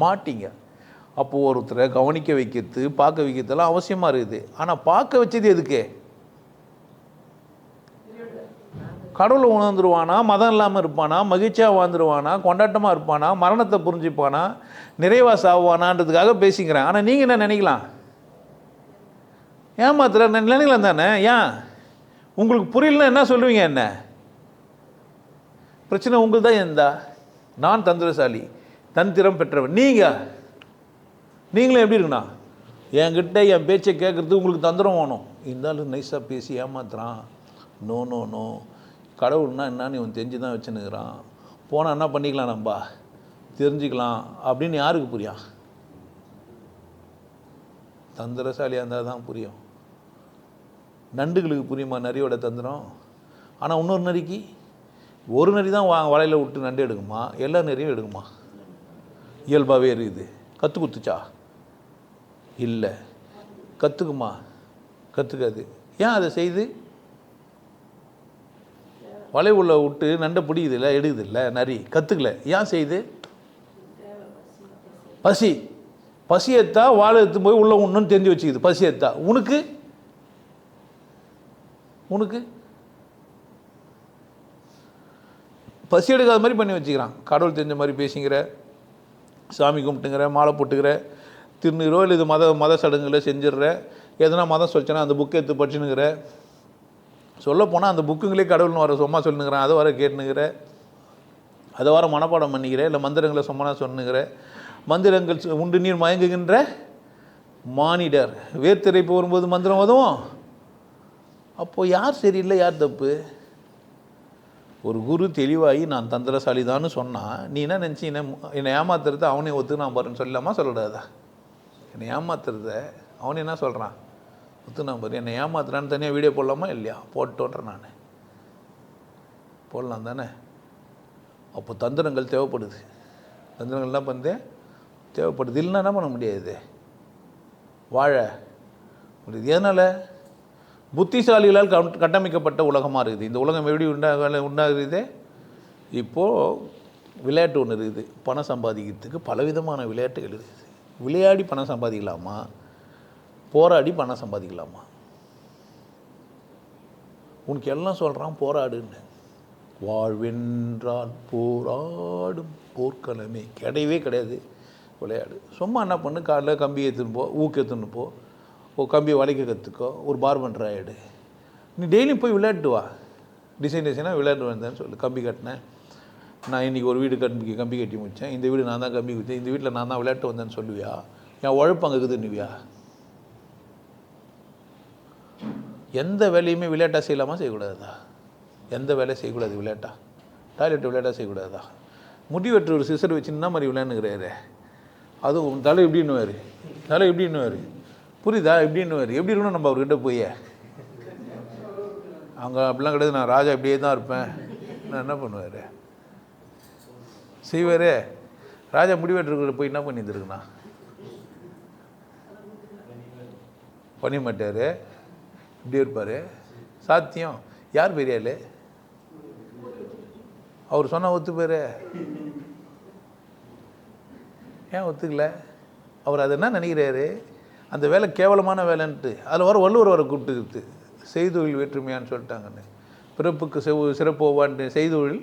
மாட்டீங்க. அப்போது ஒருத்தரை கவனிக்க வைக்கிறது, பார்க்க வைக்கிறதுலாம் அவசியமாக இருக்குது. ஆனால் பார்க்க வச்சது எதுக்கு? கடவுளை உணர்ந்துருவானா, மதம் இல்லாமல் இருப்பானா, மகிழ்ச்சியாக வாழ்ந்துருவானா, கொண்டாட்டமாக இருப்பானா, மரணத்தை புரிஞ்சுப்பானா, நிறைவாக சாவானான்றதுக்காக பேசிக்கிறேன். ஆனால் நீங்கள் என்ன நினைக்கலாம், ஏமாத்துற நினைக்கலாம் தானே? ஏன் உங்களுக்கு புரியலன்னா என்ன சொல்லுவீங்க? என்ன பிரச்சனை உங்களுக்கு தான் இருந்தா? நான் தந்திரசாலி, தந்திரம் பெற்றவன். நீங்களும் எப்படி இருக்குண்ணா, என்கிட்ட என் பேச்சை கேட்குறதுக்கு உங்களுக்கு தந்திரம் வேணும். இருந்தாலும் நைஸாக பேசி ஏமாத்துறான். நோ நோ நோ, கடவுள்னா என்னன்னு இவன் தெரிஞ்சு தான் வச்சுன்னுக்கிறான், போனால் என்ன பண்ணிக்கலாம், நம்ம தெரிஞ்சுக்கலாம் அப்படின்னு யாருக்கு புரியும்? தந்திரசாலியாக இருந்தால் தான் புரியும். நண்டுகளுக்கு புரியுமா நரியோட தந்திரம்? ஆனால் இன்னொரு நரிக்கு, ஒரு நரி தான் வலையில் விட்டு நண்டு எடுக்குமா, எல்லா நரியும் எடுக்குமா? இயல்பாகவே இருக்குது. கற்று குத்துச்சா? இல்லை. கற்றுக்குமா? கற்றுக்காது. ஏன் அதை செய்து? வலை உள்ள விட்டு நண்டை பிடிக்குதில்ல, எடுக்குதில்ல நரி, கற்றுக்கல. ஏன் செய்து? பசி எத்தா வாழை எடுத்து போய் உள்ள ஒன்றுன்னு தெரிஞ்சு வச்சுக்குது. பசி எத்தா உனக்கு பசி எடுக்காத மாதிரி பண்ணி வச்சுக்கிறான். கடவுள் தெரிஞ்ச மாதிரி பேசிக்கிற, சாமி கும்பிட்டுங்கிற, மாலை போட்டுக்கிற, திருநீரோ இல்லை இது மத சடங்குகளை செஞ்சிடுற, எதனா மதம் சொல்லிச்சேன்னா அந்த புக்கை எடுத்து படிச்சுனுங்கிற, சொல்லப்போனால் அந்த புக்குங்களே கடவுள்னு வர சும்மா சொல்லுங்கிறான், அதை வர கேட்டுனுங்கிற, அதை வர மனப்பாடம் பண்ணிக்கிற, இல்லை மந்திரங்களை சும்மா சொன்னுங்கிற, மந்திரங்கள் உண்டு நீர் மயங்குகின்ற மானிடர், வேர்த்திரைப்பு வரும்போது மந்திரம் உதவும். அப்போது யார் சரியில்லை, யார் தப்பு? ஒரு குரு தெளிவாகி நான் தந்திரசாலி தான்னு சொன்னால், நீ என்ன நினச்சி என்னை ஏமாத்துறத அவனே ஒத்து நான் பாருன்னு சொல்லலாமா, சொல்லக்கூடாதா? என்னை ஏமாத்துறத அவனே என்ன சொல்கிறான், ஒத்து நான் பாரு, என்னை ஏமாத்துறான்னு தனியாக வீடியோ போடலாமா இல்லையா? போட்டோன்றேன் நான், போடலாம் தானே? அப்போ தந்திரங்கள் தேவைப்படுது. தந்திரங்கள் தான் பண்ணு தேவைப்படுது. இல்லைன்னா என்ன பண்ண முடியாது, வாழ முடியுது. எதனால்? புத்திசாலிகளால் கட்டமைக்கப்பட்ட உலகமாக இருக்குது. இந்த உலகம் எப்படி உண்டாகுது? இப்போது விளையாட்டு ஒன்று இருக்குது. பணம் சம்பாதிக்கிறதுக்கு பலவிதமான விளையாட்டுகள் இருக்குது. விளையாடி பணம் சம்பாதிக்கலாமா, போராடி பணம் சம்பாதிக்கலாமா? உனக்கு எல்லாம் சொல்கிறான் போராடுன்னு. வாழ்வென்றால் போராடும் போர்க்களமே கிடையவே கிடையாது. விளையாடு. சும்மா என்ன பண்ணு, காலைல கம்பி ஏற்றுன்னு போ, ஊக்கு ஏற்றுன்னு போ, கம்பியை வளைக்க கற்றுக்கோ, ஒரு பார்பெண்டர் ஆகிடு. நீ டெய்லியும் போய் விளையாட்டு வா. டிசைனாக விளையாட்டு வந்தேன்னு சொல்லு. கம்பி கட்டினேன், நான் இன்றைக்கி ஒரு வீடு கம்பி கட்டி முடித்தேன், இந்த வீடு நான் தான் கம்பி குத்தேன், இந்த வீட்டில் நான் தான் விளையாட்டு வந்தேன்னு சொல்லுவியா? என் உழைப்பு அங்கே இருக்குதுன்னுவியா? எந்த வேலையுமே விளையாட்டாக செய்யலாமா, செய்யக்கூடாதா? எந்த வேலையும் செய்யக்கூடாது விளையாட்டா? டாய்லெட் விளையாட்டாக செய்யக்கூடாதா? முடி வெட்டுற ஒரு சிசர் வச்சு என்ன மாதிரி விளையாண்டுக்கிறாரு? அதுவும் தலை எப்படின்னுவார், தலை எப்படின்னுவார், புரியுதா? எப்படின்னுவார். எப்படி இருக்கணும் நம்ம அவர்கிட்ட போய்? அவங்க அப்படிலாம் கிடையாது, நான் ராஜா இப்படியே தான் இருப்பேன், நான் என்ன பண்ணுவார்? செய்வார். ராஜா முடிவெட்டுக்கிட்ட போய் என்ன பண்ணியிருந்துருக்குண்ணா? பண்ண மாட்டார், இப்படியே இருப்பார். சாத்தியம். யார் பெரியாள்? அவர் சொன்னால் ஒத்துப்பார். ஏன் ஒத்துக்கல? அவர் அது என்ன நினைக்கிறாரு, அந்த வேலை கேவலமான வேலைன்ட்டு. அதில் வள்ளுவர் வர கூப்பிட்டு செய்தொழில் வேற்றுமையான்னு சொல்லிட்டாங்கன்னு. பிறப்புக்கு சிறப்போவான்ட்டு செய்தொழில்.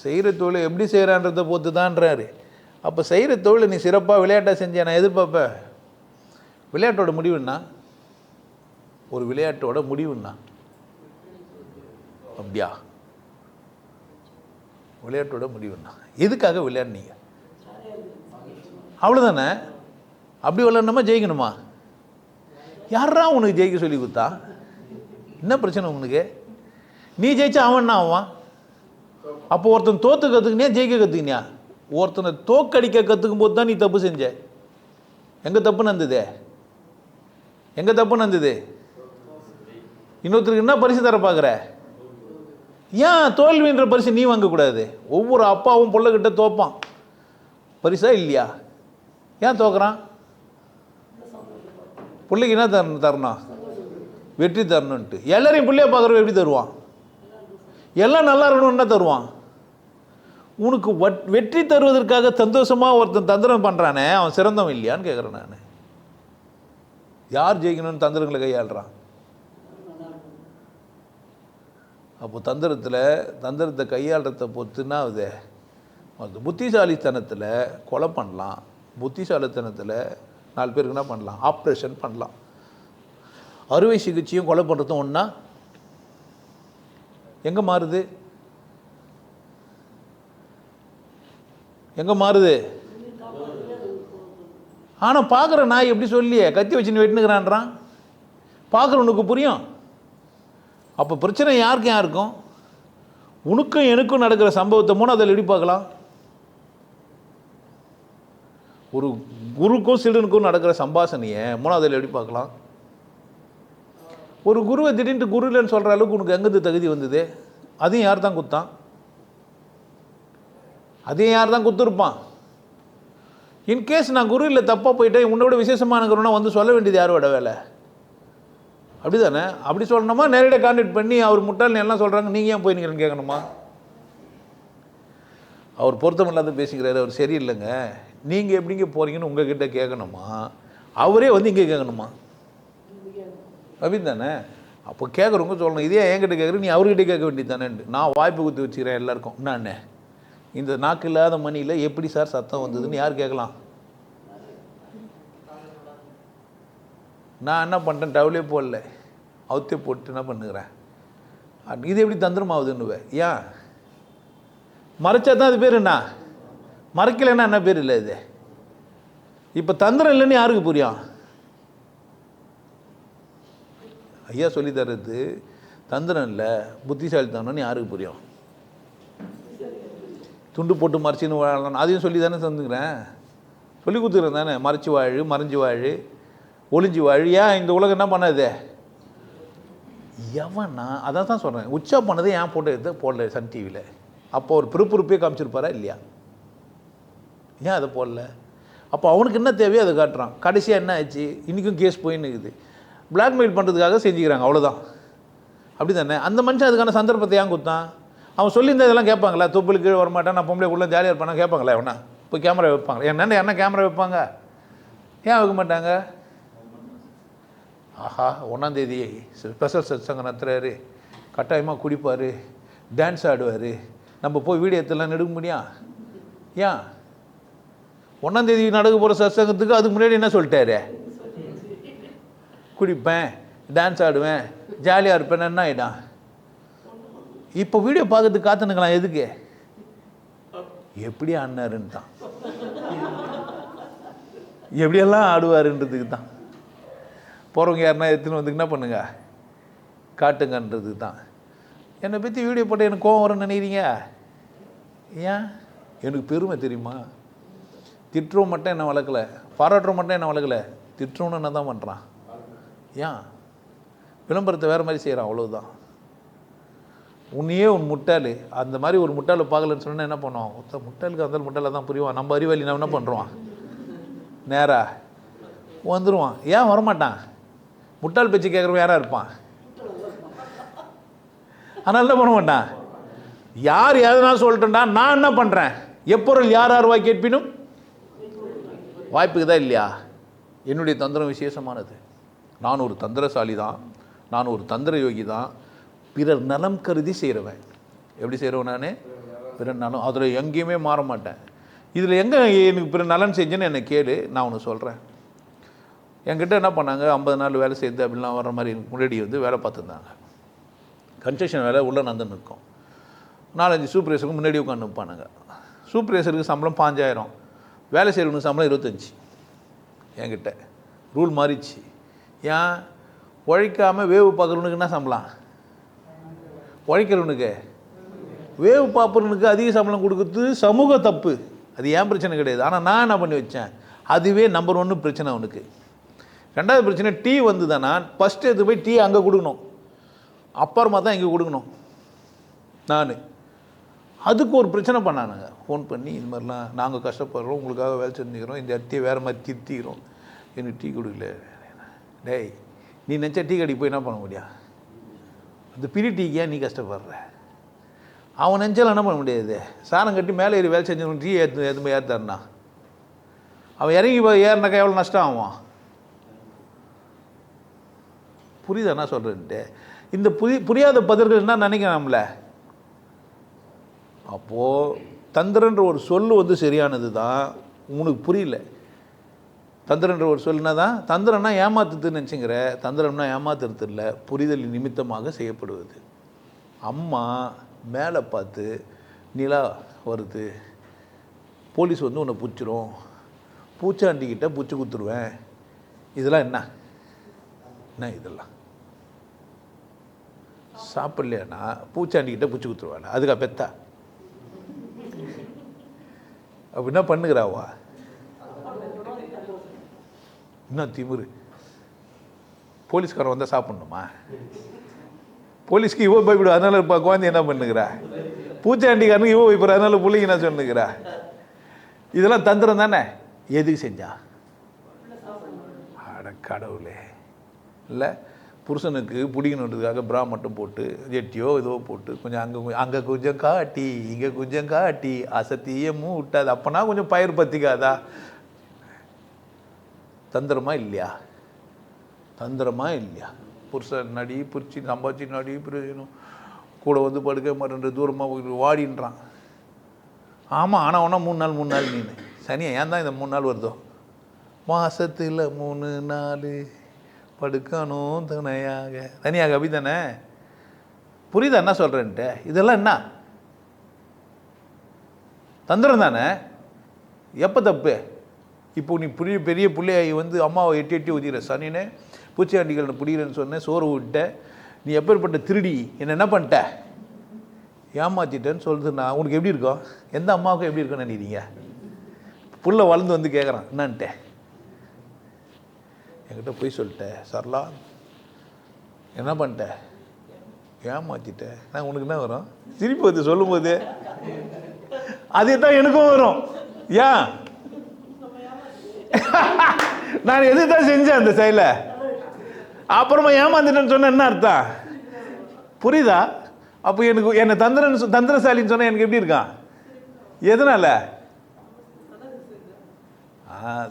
செய்கிற தொழில் எப்படி செய்கிறான்றதை பொறுத்து தான்றாரு. அப்போ செய்கிற தொழிலை நீ சிறப்பாக விளையாட்டாக செஞ்சேன் நான் எதிர்பார்ப்பேன். விளையாட்டோட முடிவுன்னா, ஒரு விளையாட்டோட முடிவுன்னா அப்படியா? விளையாட்டோட முடிவுன்னா எதுக்காக விளையாடுனீங்க? அவ்வளோதானே. அப்படி விளையாடணுமா, ஜெயிக்கணுமா? யாரா உனக்கு ஜெயிக்க சொல்லி கொடுத்தா? என்ன பிரச்சனை உனக்கு? நீ ஜெயிச்சா அவன் என்ன ஆவான்? அப்போ ஒருத்தன் தோற்று கற்றுக்கினியா, ஜெயிக்க கற்றுக்கினியா? ஒருத்தனை தோக்கடிக்க கற்றுக்கும் போது தான் நீ தப்பு செஞ்ச. எங்கே தப்பு நடந்தது? எங்கே தப்பு நடந்தது? இன்னொருத்தருக்கு என்ன பரிசு தர பார்க்குற? ஏன் தோல்வின்ற பரிசு நீ வாங்கக்கூடாது? ஒவ்வொரு அப்பாவும் பிள்ளைகிட்ட தோப்பான், பரிசா இல்லையா? ஏன் தோக்குறான்? பிள்ளைக்கு என்ன தரணும்? வெற்றி தரணுன்ட்டு. எல்லாரையும் பிள்ளைய பார்க்குறவ எப்படி தருவான்? எல்லாம் நல்லா இருக்கணும்னு என்ன தருவான்? உனக்கு வெற்றி தருவதற்காக சந்தோஷமாக ஒருத்தன் தந்திரம் பண்ணுறானே, அவன் சிறந்தவன் இல்லையான்னு கேட்குறேன் நான். யார் ஜெயிக்கணும்னு தந்திரங்களை கையாளுறான்? அப்போ தந்திரத்தை கையாளுறதை பொறுத்துன்னா அது புத்திசாலித்தனத்தில் கொலை பண்ணலாம், புத்திசாலித்தனத்தில் 4 பேருக்கு என்ன பண்ணலாம், ஆப்ரேஷன் பண்ணலாம். அறுவை சிகிச்சையும் கொலை பண்ணுறதும் ஒன்றா? எங்கே மாறுது? எங்கே மாறுது? ஆனால் பார்க்குற நாய் எப்படி சொல்லியே கத்தி வச்சுன்னு வெட்டுனுக்கிறான்றான். பார்க்குறவனுக்கு புரியும். அப்போ பிரச்சனை யாருக்கும்? உனக்கும் எனக்கும் நடக்கிற சம்பவத்தை மூணாவதில் எப்படி பார்க்கலாம்? ஒரு குருக்கும் சிறுனுக்கும் நடக்கிற சம்பாஷணையை மூணாவதில் எப்படி பார்க்கலாம்? ஒரு குருவை திடீர்னு குரு இல்லைன்னு சொல்கிற அளவுக்கு உனக்கு எங்கேருந்து தகுதி வந்தது? அதையும் யார் தான் குத்தான்? அதையும் யார் தான் குத்துருப்பான்? இன்கேஸ் நான் குரு இல்லை தப்பாக போயிட்டேன், உன்னோட விசேஷமான குருனா வந்து சொல்ல வேண்டியது யாரோட வேலை? அப்படி தானே? அப்படி சொல்லணுமா? நேரடியாக கான்டாக்ட் பண்ணி அவர் முட்டாள்னு எல்லாம் சொல்கிறாங்க, நீங்கள் ஏன் போய் நீங்கன்னு கேட்கணுமா? அவர் பொருத்தமில்லாத பேசிக்கிறாரு, அவர் சரியில்லைங்க, நீங்கள் எப்படிங்க போகிறீங்கன்னு உங்ககிட்ட கேட்கணுமா? அவரே வந்து இங்கே கேட்கணுமா? அப்படின்னு தானே? அப்போ கேட்குறவங்க சொல்லணும், இதே என்கிட்ட கேட்குறேன், நீ அவர்கிட்ட கேட்க வேண்டியது தானேன்ட்டு. நான் வாய்ப்பு கொடுத்து வச்சுக்கிறேன் எல்லாருக்கும். என்னண்ணே இந்த நாக்கு இல்லாத மணியில் எப்படி சார் சத்தம் வந்ததுன்னு யார் கேட்கலாம்? நான் என்ன பண்ணுறேன், டவுலே போடல, அவுத்தே போட்டு என்ன பண்ணுகிறேன். இது எப்படி தந்திரமாகுதுன்னுவேன். ஏன் மறைச்சா தான் அது பேர் என்ன? மறைக்கலைன்னா என்ன பேர் இல்லை இது? இப்போ தந்திரம் இல்லைன்னு யாருக்கு புரியும்? ஐயா சொல்லி தர்றது தந்திரம் இல்லை புத்திசாலித்தனம்னு யாருக்கு புரியும்? துண்டு போட்டு மறைச்சின்னு வாழலாம், அதையும் சொல்லி தானே தந்துக்கிறேன், சொல்லி கொடுத்துக்கிறேன் தானே. மறைச்சி வாழு, மறைஞ்சி வாழு, ஒளிஞ்சி வாழு. ஏன் இந்த உலகம் என்ன பண்ணாது? எவனா அதான் தான் சொல்கிறேன், உச்சா பண்ணது ஏன் போட்டோ எடுத்து போடல சன் டிவியில்? அப்போ ஒரு பிறப்புறுப்பே காமிச்சிருப்பாரா இல்லையா? ஏன் அதை போடல? அப்போ அவனுக்கு என்ன தேவையோ அதை காட்டுறான். கடைசியாக என்ன ஆச்சு? இன்றைக்கும் கேஸ் போயின்னு இருக்குது. பிளாக்மெயில் பண்ணுறதுக்காக செஞ்சுக்கிறாங்க, அவ்வளோதான். அப்படி தானே? அந்த மனுஷன் அதுக்கான சந்தர்ப்பத்தை ஏன் கொடுத்தான்? அவன் சொல்லியிருந்தா இதெல்லாம் கேட்பாங்களா? தொப்புளுக்கு கீழே வரமாட்டான், நான் பொம்பளை ஜாலியாக இருப்பானா கேட்பாங்களா? எவனா இப்போ கேமரா வைப்பாங்க? என்னென்ன என்ன கேமரா வைப்பாங்க? ஏன் வைக்க மாட்டாங்க? ஆஹா 1ஆம் தேதி ஸ்பெஷல் சத்சங்கம் நடத்துகிறாரு, கட்டாயமாக குடிப்பார், டான்ஸ் ஆடுவார், நம்ம போய் வீடியோ எடுத்துலாம் எடுக்க முடியும்? ஏன் 1ஆம் தேதி நடக்க போகிற சத்சங்கத்துக்கு அதுக்கு முன்னாடி என்ன சொல்லிட்டாரு? குடிப்பேன், டான்ஸ் ஆடுவேன், ஜாலியாக இருப்பேன், என்ன ஆகிடும்? இப்போ வீடியோ பார்க்கறதுக்கு காத்துனுக்கலாம். எதுக்கு? எப்படி ஆடினாருன்னு தான், எப்படியெல்லாம் ஆடுவாருன்றதுக்கு தான். போகிறவங்க யாருன்னா எடுத்துன்னு வந்து என்ன பண்ணுங்க காட்டுங்கன்றதுக்கு தான். என்னை பற்றி வீடியோ போட்டு எனக்கு கோவம் வரும்னு நினைக்கிறீங்க? ஏன்? எனக்கு பெருமை தெரியுமா? திட்டுறோம் மட்டும் என்ன வளர்க்கலை, பாராட்டுறோம் மட்டும் என்ன வளர்க்கலை, திட்டுறோன்னு என்ன தான் பண்ணுறான். ஏன்? விளம்பரத்தை வேறு மாதிரி செய்கிறான், அவ்வளோதான். உன்னையே உன் முட்டாள், அந்த மாதிரி ஒரு முட்டாளை பார்க்கலன்னு சொன்னால் என்ன பண்ணுவான்? முட்டாளுக்கு அந்த முட்டாளை தான் புரியுவான். நம்ம அறிவாளி நம்ம என்ன பண்ணுறோம்? நேராக வந்துடுவான். ஏன் வரமாட்டான்? முட்டாள் பேச்சு கேட்குறவன் யாராக இருப்பான்? அதனால என்ன பண்ண மாட்டான். யார் எதனா சொல்லிட்டேன்டா, நான் என்ன பண்ணுறேன்? எப்பொருள் யார் யார் வாய் கேட்பினும் வாய்ப்புக்கு தான் இல்லையா? என்னுடைய தந்திரம் விசேஷமானது. நான் ஒரு தந்திரசாலி தான், நான் ஒரு தந்திர யோகி தான், பிறர் நலம் கருதி செய்கிறவன். எப்படி செய்கிறவன் நான்? பிறர் நலம், அதில் எங்கேயுமே மாற மாட்டேன். இதில் எங்கே எனக்கு பிறர் நலன் செஞ்சேன்னு என்னை கேளு, நான் ஒன்று சொல்கிறேன். என்கிட்ட என்ன பண்ணாங்க, 50 நாள் வேலை செய்யுது அப்படின்லாம் வர்ற மாதிரி முன்னாடி வந்து வேலை பார்த்துருந்தாங்க. கன்ஸ்ட்ரக்ஷன் வேலை உள்ளே நடந்துன்னு இருக்கும். 4-5 சூப்பர்வைசருக்கு முன்னாடி உட்காந்து நிற்பானுங்க. சூப்பர்வைசருக்கு சம்பளம் 5000, வேலை செய்கிறவனுக்கு சம்பளம் 25. என்கிட்ட ரூல் மாறிச்சு. ஏன்? உழைக்காமல் வேவு பார்க்குறவனுக்கு என்ன சம்பளம்? உழைக்கிறவனுக்கு வேவு பார்ப்பவனுக்கு அதிக சம்பளம் கொடுக்குறது சமூக தப்பு. அது ஏன் பிரச்சனை கிடையாது. ஆனால் நான் என்ன பண்ணி வச்சேன், அதுவே நம்பர் 1 பிரச்சனை அவனுக்கு. 2வது பிரச்சனை, டீ வந்து தானே ஃபஸ்ட்டு எடுத்து போய் டீ அங்கே கொடுக்கணும், அப்புறமா தான் இங்கே கொடுக்கணும். நான் அதுக்கு ஒரு பிரச்சனை பண்ணானுங்க. ஃபோன் பண்ணி இது மாதிரிலாம் நாங்கள் கஷ்டப்படுறோம், உங்களுக்காக வேலை செஞ்சுக்கிறோம், இந்த இடத்தையே வேறு மாதிரி திருத்திக்கிறோம், எனக்கு டீ கொடுக்கல. டேய், நீ நினச்சா டீ கடைக்கு போய் என்ன பண்ண முடியும்? அந்த பிரி டீக்கு ஏன் நீ கஷ்டப்படுற? அவன் நினச்சாலும் என்ன பண்ண முடியாது. சாரம் கட்டி மேலே ஏறி வேலை செஞ்சவன் டீ எதுவுமே ஏற்றாருண்ணா, அவன் இறங்கி ஏறினாக்கா எவ்வளோ நஷ்டம் ஆகும்? புரியுதா என்ன சொல்கிறேன்ட்டு? இந்த புரியாத பதில்கள் என்ன நினைக்கிறான்ல. அப்போது தந்திரன்ற ஒரு சொல் வந்து சரியானது தான், உனக்கு புரியல. தந்திரன்ற ஒரு சொல்லுனா தான், தந்திரம்னா ஏமாத்துறதுன்னு நினச்சிங்கிற, தந்திரம்னா ஏமாத்துறது இல்லை, புரிதல் நிமித்தமாக செய்யப்படுவது. அம்மா மேலே பார்த்து நிலா வருது, போலீஸ் வந்து உன்னை பிடிச்சிரும், பூச்சாண்டிக்கிட்ட பூச்சி குத்துருவேன், இதெல்லாம் என்ன என்ன இதெல்லாம் சாப்பிட்லையானா பூச்சாண்டிக்கிட்ட பூச்சி குத்துருவாள், அதுக்கா பெத்தா? அப்படின்னா பண்ணுகிறாவா? என்ன திமிரு? போலீஸ்காரன் வந்தால் சாப்பிட்ணுமா? போலீஸ்க்கு இவ பயப்படுவா, அதனால இப்போ குழந்தை என்ன பண்ணுகிறா? பூச்சாண்டிக்காரனுக்கு இவ பயப்படுற, அதனால பிள்ளைங்க என்ன சொன்னுக்கிறா? இதெல்லாம் தந்திரம் தானே. எதுக்கு செஞ்சா? அட கடவுளே. இல்லை, புருஷனுக்கு பிடிக்கணுன்றதுக்காக பிரா மட்டும் போட்டு ஜெட்டியோ ஏதோ போட்டு கொஞ்சம் அங்கே கொஞ்சம் காட்டி இங்கே கொஞ்சம் காட்டி அசத்தியே மூட்டாது, அப்போனா கொஞ்சம் பயிர் பற்றிக்காதா? தந்திரமா இல்லையா? தந்திரமா இல்லையா? புருஷன் நடி பிரிச்சு சம்பாதிச்சு நடி பிரயோஜனம், கூட வந்து படுக்க மாட்டேன்ற, தூரமாக வாடின்றான். ஆமாம், ஆனால் ஒன்றா 3 நாள் நீனு சனியா ஏன் தான் இந்த 3 நாள் வருதோ? மாதத்தில் 3 நாள் படுக்கணும் துணையாக தனியாக, அப்படி தானே? புரியுதா என்ன சொல்கிறேன்ட்டு? இதெல்லாம் என்ன தந்திரம் தானே? எப்போ தப்பு? இப்போ நீ பெரிய பிள்ளையாகி வந்து அம்மாவை எட்டி ஊதிக்கிற சனினே, பூச்சியாண்டிகள் பிடிக்கிறேன்னு சொன்னேன், சோறு விட்ட, நீ எப்பேற்பட்ட திருடி, என்ன பண்ணிட்ட? ஏமாற்றிட்டேன்னு சொல்லுதுண்ணா, உனக்கு எப்படி இருக்கும்? எந்த அம்மாவுக்கும் எப்படி இருக்குன்னு நினைக்கிறீங்க? புள்ள வளர்ந்து வந்து கேட்குறான், என்னான்ட்ட என்கிட்ட போய் சொல்லிட்டேன் சரலா, என்ன பண்ணிட்டேன்? ஏமாற்றிட்டேன். நான் உனக்கு என்ன வரும்? சிரிப்பு வந்து சொல்லும்போது அதே தான் எனக்கும் வரும். ஏன்? நான் எது தான் செஞ்சேன் அந்த செயலை, அப்புறமா ஏமாந்துட்டேன்னு சொன்ன என்ன அர்த்தம்? புரியுதா? அப்போ என்னை தந்திரசாலின்னு சொன்னால் எனக்கு எப்படி இருக்கான்? எதனால்?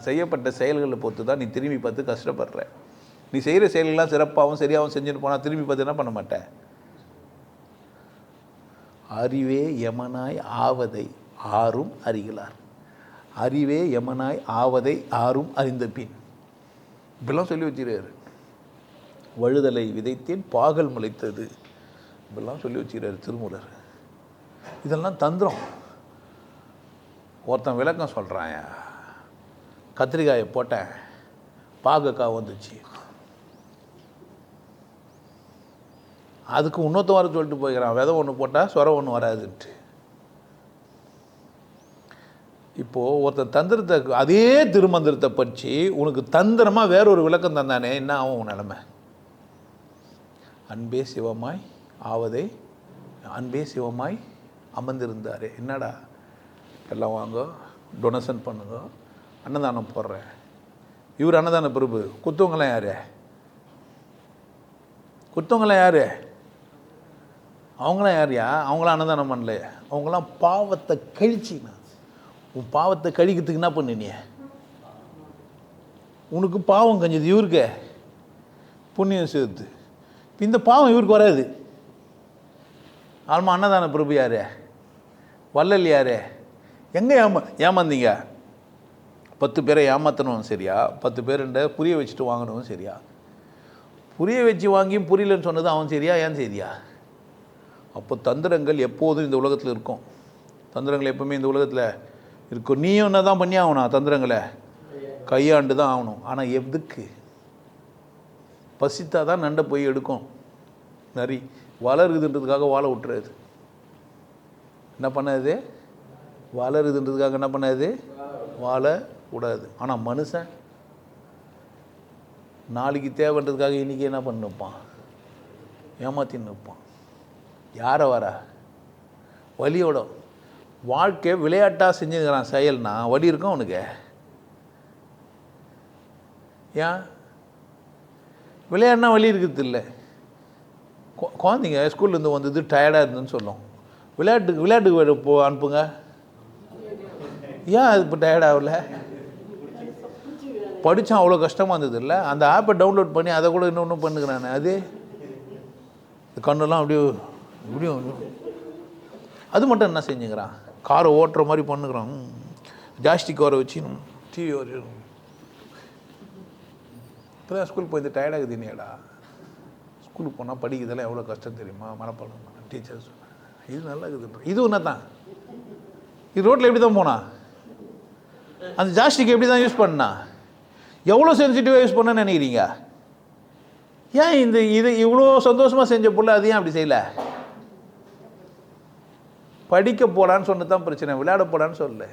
செய்யப்பட்ட செயல்களை பொறுத்து தான் நீ திரும்பி பார்த்து கஷ்டப்படுற. நீ செய்கிற செயல்கள்லாம் சிறப்பாகவும் சரியாகவும் செஞ்சுட்டு போனால் திரும்பி பார்த்து என்ன பண்ண மாட்டேன்? அறிவே யமனாய் ஆவதை ஆறும் அறிகிறார். அறிவே யமனாய் ஆவதை ஆறும் அறிந்த பின் இப்படிலாம் சொல்லி வச்சுக்கிறாரு. வழுதலை விதைத்தேன் பாகல் முளைத்தது இப்படிலாம் சொல்லி வச்சுக்கிறாரு திருமூலர். இதெல்லாம் தந்திரம். ஒருத்தன் விளக்கம் சொல்கிறான், கத்திரிக்காயை போட்டேன் பாகக்காய் வந்துச்சு, அதுக்கு இன்னொருத்த வர சொல்லிட்டு போய்க்கிறான் விதை ஒன்று போட்டால் சொரம் ஒன்று வராதுன்ட்டு. இப்போது ஒருத்தன் தந்திரத்தை அதே திருமந்திரத்தை படித்து உனக்கு தந்திரமாக வேறொரு விளக்கம் தந்தானே, என்ன ஆகும் உன் நிலைமை? அன்பே சிவமாய் ஆவதை அன்பே சிவமாய் அமர்ந்திருந்தார். என்னடா எல்லாம் வாங்க டொனேஷன் பண்ணுங்க, அன்னதானம் போடுறேன். இவர் அன்னதான பிரபு. குத்தவங்களாம் யார்? குத்தவங்களாம் யார்? அவங்களாம் யாரையா? அவங்களாம் அன்னதானம் பண்ணல. அவங்களாம் பாவத்தை கழிச்சினா. உன் பாவத்தை கழிக்கிறதுக்கு என்ன பண்ணினிய? உனக்கு பாவம் கஞ்சது, இவருக்கு புண்ணியம் சேர்த்து. இந்த பாவம் இவருக்கு வராது. ஆல்மா அன்னதான பிரபு யார்? வள்ளல் யார்? எங்கே ஏமாந்தீங்க? 10 பேரை ஏமாற்றணும் சரியா? 10 பேருண்ட புரிய வச்சுட்டு வாங்கணும் சரியா? புரிய வச்சு வாங்கியும் புரியலன்னு சொன்னது அவன் சரியா? ஏன் சரியா? அப்போ தந்திரங்கள் எப்போதும் இந்த உலகத்தில் இருக்கும். தந்திரங்கள் எப்பவுமே இந்த உலகத்தில் இருக்கும். நீயும் என்ன தான் பண்ணி ஆகணும்? தந்திரங்களை கையாண்டு தான் ஆகணும். ஆனால் எதுக்கு? பசித்தா தான் நண்டை போய் எடுக்கும். நரி வளருதுன்றதுக்காக வாழை விட்டுறது. என்ன பண்ணாது? வளருதுன்றதுக்காக என்ன பண்ணாது? வாழை விடாது. ஆனால் மனுஷன் நாளைக்கு தேவைன்றதுக்காக இன்றைக்கி என்ன பண்ணி நிற்பான்? ஏமாத்தின்னு நிற்பான். யாரை வர? வலியோட வாழ்க்கை விளையாட்டாக செஞ்சுக்கிறான் செயல்னா வலி இருக்கும் அவனுக்கு. ஏன்? விளையாடினா வலி இருக்கிறது இல்லை. குழந்தைங்க ஸ்கூல்லேருந்து வந்தது டயர்டாக இருந்துன்னு சொல்லும். விளையாட்டுக்கு போ அனுப்புங்க. ஏன் அது இப்போ டயர்டாகல? படித்தான் அவ்வளோ கஷ்டமாக இருந்தது இல்லை? அந்த ஆப்பை டவுன்லோட் பண்ணி அதை கூட இன்னொன்று பண்ணுக்கிறானே. அது கண்ணெல்லாம் இப்படியும் அது மட்டும் என்ன செஞ்சுக்கிறான்? காரை ஓட்டுற மாதிரி பண்ணுக்கிறான். ஜாஸ்டிக் காரை வச்சு டிவி ஒரு இப்போ தான் ஸ்கூல் போய் டயர்டாகுது. நீடா ஸ்கூலுக்கு போனால் படிக்கிறதெல்லாம் எவ்வளோ கஷ்டம் தெரியுமா? மனப்பாடம் டீச்சர்ஸ். இது நல்லா இருக்குது. இது ஒன்று தான். இது ரோட்டில் எப்படி தான் போனா? அந்த ஜாஸ்டிக் எப்படி தான் யூஸ் பண்ணா? எவ்வளோ சென்சிட்டிவாக யூஸ் பண்ண நினைக்கிறீங்க? ஏன் இது இவ்வளோ சந்தோஷமாக செஞ்ச புள்ள அது ஏன் அப்படி செய்யலை? படிக்க போடான்னு சொன்னது தான் பிரச்சனை. விளையாட போடான்னு சொல்லலை.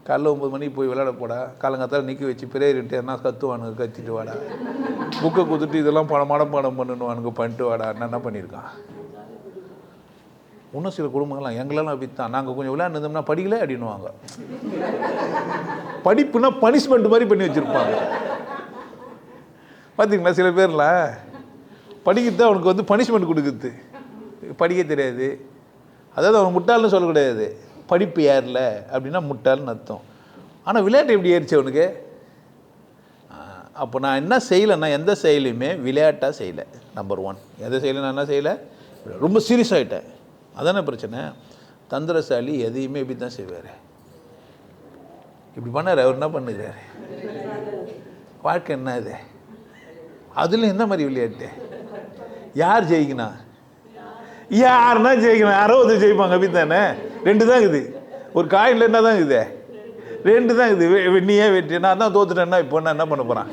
காலைல 9 மணிக்கு போய் விளையாட போடா, காலங்காத்தால் நிற்க வச்சு பிரேயர்ட்டு என்ன கற்றுவானுங்க, கத்திட்டு வாடா, புக்கை கொடுத்துட்டு இதெல்லாம் மனப்பாடம் பண்ணணுவானுங்க, பண்ணிட்டு வாடா. என்ன பண்ணியிருக்கான்? இன்னும் சில குடும்பங்கள்லாம் எங்களெல்லாம் அப்படி தான். நாங்கள் கொஞ்சம் விளையாண்டுருந்தோம்னா படிக்கல அப்படின்னுவாங்க. படிப்புனா பனிஷ்மெண்ட் மாதிரி பண்ணி வச்சுருப்பாங்க. பார்த்தீங்களா? சில பேர்லாம் படிக்கிறது அவனுக்கு வந்து பனிஷ்மெண்ட் கொடுக்குது. படிக்க தெரியாது. அதாவது அவன் முட்டாள்னு சொல்ல கிடையாது. படிப்பு ஏறல அப்படின்னா முட்டாள்னு அர்த்தம். ஆனால் விளையாட்டு எப்படி ஏறிச்சு அவனுக்கு? அப்போ நான் என்ன செய்யலைன்னா எந்த செயலையுமே விளையாட்டாக செய்யலை. நம்பர் 1. எந்த செயலும் நான் என்ன செய்யலை? ரொம்ப சீரியஸ் ஆகிட்டேன். அதானே பிரச்சனை. தந்திரசாலி எதையுமே இப்படி தான் செய்வார். இப்படி பண்ணார். அவர் என்ன பண்ணுகிறார்? வாழ்க்கை என்ன இது? அதில் எந்த மாதிரி விளையாட்டு? யார் ஜெயிக்கணும்? யாருன்னா ஜெயிக்கணும். 60 ஜெயிப்பாங்க. அப்படி தானே? 2 தான் இருக்குது. ஒரு காயின்ல என்ன தான் இருக்குது? 2 தான் இருக்குது. நீயே வெற்றி. நான் தான் தோத்துட்டேன்னா இப்போ நான் என்ன பண்ண போகிறேன்?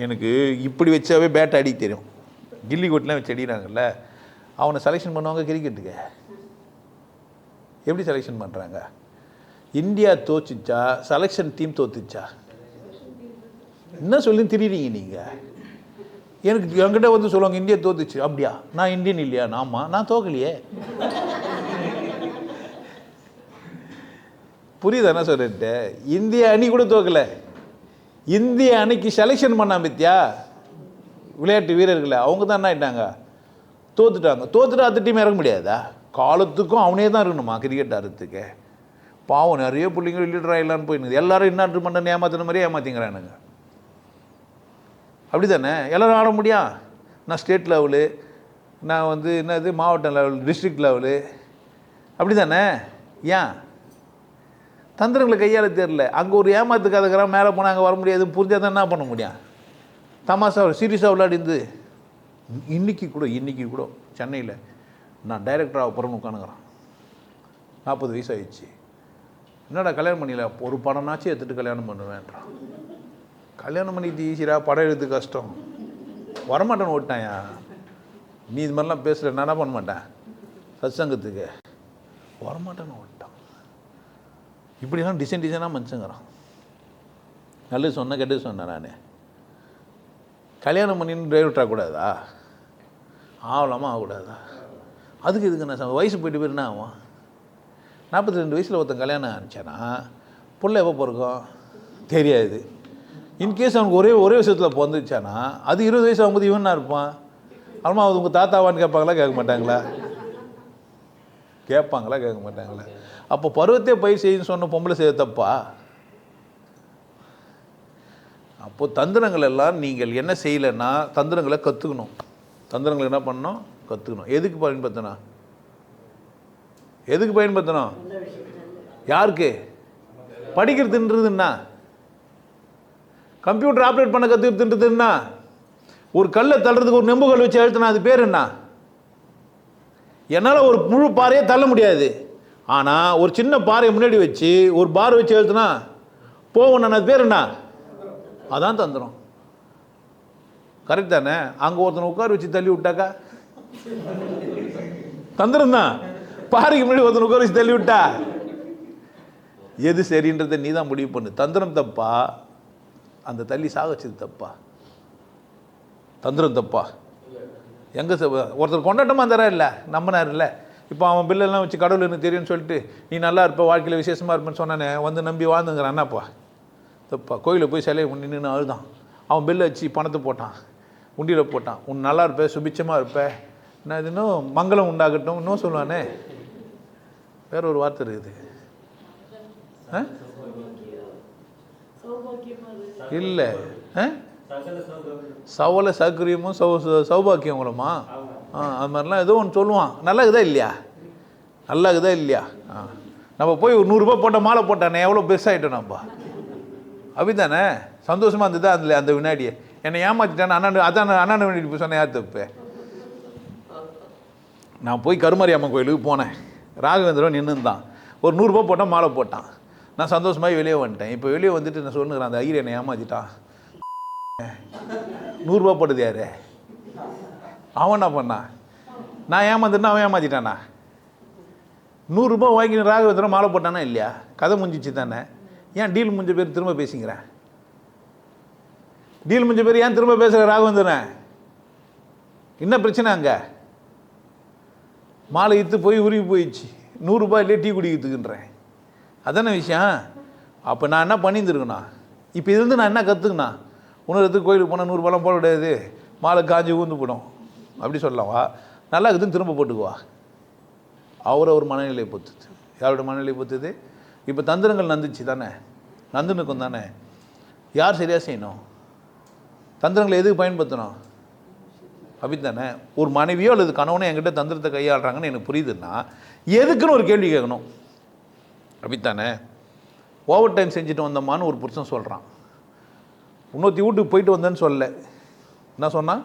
எனக்கு இப்படி வச்சாவே பேட் அடிக்க தெரியும். கில்லி கோட்டெலாம் வச்சு அடிக்கிறாங்கல்ல, அவனை செலெக்ஷன் பண்ணுவாங்க கிரிக்கெட்டுக்கு. எப்படி செலெக்ஷன் பண்ணுறாங்க? இந்தியா தோச்சிச்சா செலெக்ஷன் டீம் தோத்துச்சா? என்ன சொல்லி திரிறீங்க நீங்கள்? எனக்கு என்கிட்ட வந்து சொல்லுவாங்க இந்தியா தோத்துச்சு. அப்படியா? நான் இந்தியன் இல்லையா? ஆமாம், நான் தோக்கலையே. புரியுது என்ன சொல்லிட்டு? இந்திய அணி கூட தோக்கலை. இந்திய அணிக்கு செலெக்ஷன் பண்ணா பத்தியா? விளையாட்டு வீரர்களை அவங்க தான் என்ன ஆகிட்டாங்க, தோத்துட்டு அடுத்த டீம் இறங்க முடியாதா? காலத்துக்கும் அவனே தான் இருக்கணுமா கிரிக்கெட் ஆடுறதுக்கு? பாவம் நிறைய பிள்ளைங்க லீடர் ஆகிடலான்னு போயிடுது. எல்லாரும் இன்னொரு மண்டை ஏமாத்தின மாதிரியே ஏமாற்றிங்கிறானுங்க. அப்படி தானே எல்லோரும் ஆட முடியும்? நான் ஸ்டேட் லெவலு, நான் வந்து என்னது மாவட்ட லெவல், டிஸ்ட்ரிக்ட் லெவலு, அப்படி தானே? ஏன் தந்திரங்களை கையாள தெரில? அங்கே ஒரு ஏமாத்துக்காதக்கிறான், மேலே போனால் அங்கே வர முடியாது புரிஞ்சால் தான் என்ன பண்ண முடியும்? தமாசா சீரியஸாக விளையாடிந்து இன்றைக்கி கூட சென்னையில் நான் டைரக்டராக போகிறேன்னு உட்காந்துக்கிறேன். 40 வயசு ஆயிடுச்சு. என்னடா கல்யாணம் பண்ணியில? ஒரு படம்னாச்சும் எடுத்துகிட்டு கல்யாணம் பண்ணுவேன்றான். கல்யாணம் பண்ணிட்டு ஈஸியா, படம் எடுத்து கஷ்டம். வரமாட்டேன்னு ஓட்டாயா? நீ இது மாதிரிலாம் பேசுகிற, நான் என்ன பண்ண மாட்டேன் சத்சங்கத்துக்கு, வரமாட்டேன்னு ஓட்டான். இப்படிலாம் டிசைனாக மனுஷங்கிறான். நல்லது சொன்ன கெட்டது சொன்னேன். நான் கல்யாணம் பண்ணின்னு டிரைவர்ட்டாக கூடாதா? ஆகலாமா ஆகக்கூடாதா? அதுக்கு இதுக்கு நான் வயசு போயிட்டு போயிருந்தா ஆகும். 42 வயசில் ஒருத்தன் கல்யாணம் ஆரம்பிச்சானா புள்ள எப்போ பிறக்கும் தெரியாது. இன்கேஸ் அவனுக்கு ஒரே விஷயத்தில் பிறந்துச்சானா அது 20 வயசு ஆகும்போது இவனா இருப்பான். அம்மா அது உங்கள் தாத்தாவான்னு கேட்பாங்களா கேட்க மாட்டாங்களா? கேட்க மாட்டாங்களா? அப்போ பருவத்தே பயிர் செய்யுன்னு சொன்ன பொம்பளை செய்ய தப்பா? அப்போது தந்திரங்கள் எல்லாம் நீங்கள் என்ன செய்யலைன்னா தந்திரங்களை கற்றுக்கணும். தந்திரங்களை என்ன பண்ணணும்? கற்றுக்கணும். எதுக்கு பயன்படுத்தணும்? யாருக்கு? படிக்கிறதுன்றதுன்னா, கம்ப்யூட்டர் ஆப்ரேட் பண்ண கற்றுக்கிறதுன்றதுன்னா, ஒரு கல்லை தள்ளுறதுக்கு ஒரு நெம்பு கல் வச்சு அழுத்தினா அது பேர் என்ன? என்னால் ஒரு முழு பாறையை தள்ள முடியாது. ஆனால் ஒரு சின்ன பாறையை முன்னாடி வச்சு ஒரு பார் வச்சு அழுத்தினா போவோம். அது பேர் என்ன? அதான் தந்திரம். கரெக்ட் தானே? அங்கே ஒருத்தனை உட்கார வச்சு தள்ளி விட்டாக்கா தந்திரம் தான். பாறைக்கு முன்னாடி ஒருத்தனை உட்கார வச்சு தள்ளி விட்டா எது சரின்றதை நீ தான் முடிவு பண்ணு. தந்திரம் தப்பா? அந்த தள்ளி சாகச்சது தப்பா? தந்திரம் தப்பா? எங்கே ஒருத்தர் கொண்டாட்டமாக தரா இல்லை, நம்பினார் இல்லை. இப்போ அவன் பில்லெல்லாம் வச்சு கடவுள் எனக்கு தெரியும்னு சொல்லிட்டு நீ நல்லா இருப்ப, வாழ்க்கையில் விசேஷமாக இருப்பேன்னு சொன்னானே, வந்து நம்பி வாழ்ந்துங்கிறான். என்னப்பா தப்பா? கோயிலில் போய் சிலையை நின்று அழுதான். அவன் பில்லை வச்சு பணத்தை போட்டான், உண்டியில் போட்டான். உன் நல்லா இருப்ப, சுபிச்சமாக இருப்ப, நான் இது இன்னும் மங்களம் உண்டாகட்டும் இன்னும் சொல்லுவானே. வேற ஒரு வார்த்தை இருக்குது இல்லை, சவல சௌகரியமும் சௌபாக்கியங்களுமா? அது மாதிரிலாம் ஏதோ ஒன்று சொல்லுவான். நல்லா இருக்குதா இல்லையா? நம்ம போய் ஒரு 100 ரூபா போட்ட மாலை போட்டானே, எவ்வளோ பெருசாகிட்டோம் நம்ம. அப்படித்தானே? சந்தோஷமாக இருந்தது அதில் அந்த வினாடியை. என்னை ஏமாற்றிட்டானே அண்ணாண்ட வேண்டிட்டு போய் சொன்னேன். யார் தப்பு? நான் போய் கருமாரி அம்மன் கோயிலுக்கு போனேன். ராகவேந்திரன் நின்றுந்தான். ஒரு 100 ரூபா போட்டால் மாலை போட்டான். நான் சந்தோஷமாக வெளியே வந்துட்டேன். இப்போ வெளியே வந்துட்டு நான் சொல்லுங்கிறேன், அந்த ஐயர் என்னை ஏமாற்றிட்டான். 100 ரூபா போட்டது யார்? அவன் என்ன பண்ணான்? நான் ஏமாந்துட்டேன், அவன் ஏமாற்றிட்டானா? 100 ரூபா வாங்கி ராகவேந்திரன் மாலை போட்டானா இல்லையா? கதை முடிஞ்சிச்சு தானே? ஏன் டீல் முடிஞ்ச பேர் திரும்ப பேசிக்கிறேன்? டீல் முடிஞ்ச பேர் ஏன் திரும்ப பேசுகிற? ராகவேந்திரன் என்ன பிரச்சனை? அங்கே மாலை இத்து போய் உருகி போயிடுச்சு. 100 ரூபாயிலே டீ குடிக்கிறதுக்குன்றேன். அதானே விஷயம். அப்போ நான் என்ன பண்ணியிருந்துருக்கேண்ணா? இப்போ இதுலேருந்து நான் என்ன கற்றுக்குண்ணா? உணர்றதுக்கு கோயிலுக்கு போனால் 100 ரூபாலாம் போட கிடையாது, மாலை காஞ்சி ஊந்து போடும் அப்படி சொல்லலாம்வா? நல்லா இருக்குதுன்னு திரும்ப போட்டுக்குவா. அவர் மனநிலை பொறுத்துது. யாரோட மனநிலை பொறுத்துது? இப்போ தந்திரங்கள் நந்துச்சு தானே, நந்துனுக்கும் தானே. யார் சரியாக செய்யணும்? தந்திரங்களை எதுக்கு பயன்படுத்தணும்? அப்படி தானே? ஒரு மனைவியோ அல்லது கணவனோ என்கிட்ட தந்திரத்தை கையாளுறாங்கன்னு எனக்கு புரியுதுன்னா எதுக்குன்னு ஒரு கேள்வி கேட்கணும். அப்படித்தானே? ஓவர் டைம் செஞ்சுட்டு வந்தோம்மான்னு ஒரு புருஷன் சொல்கிறான். இன்னொருத்தி வீட்டுக்கு போயிட்டு வந்தேன்னு சொல்லலை. என்ன சொன்னான்?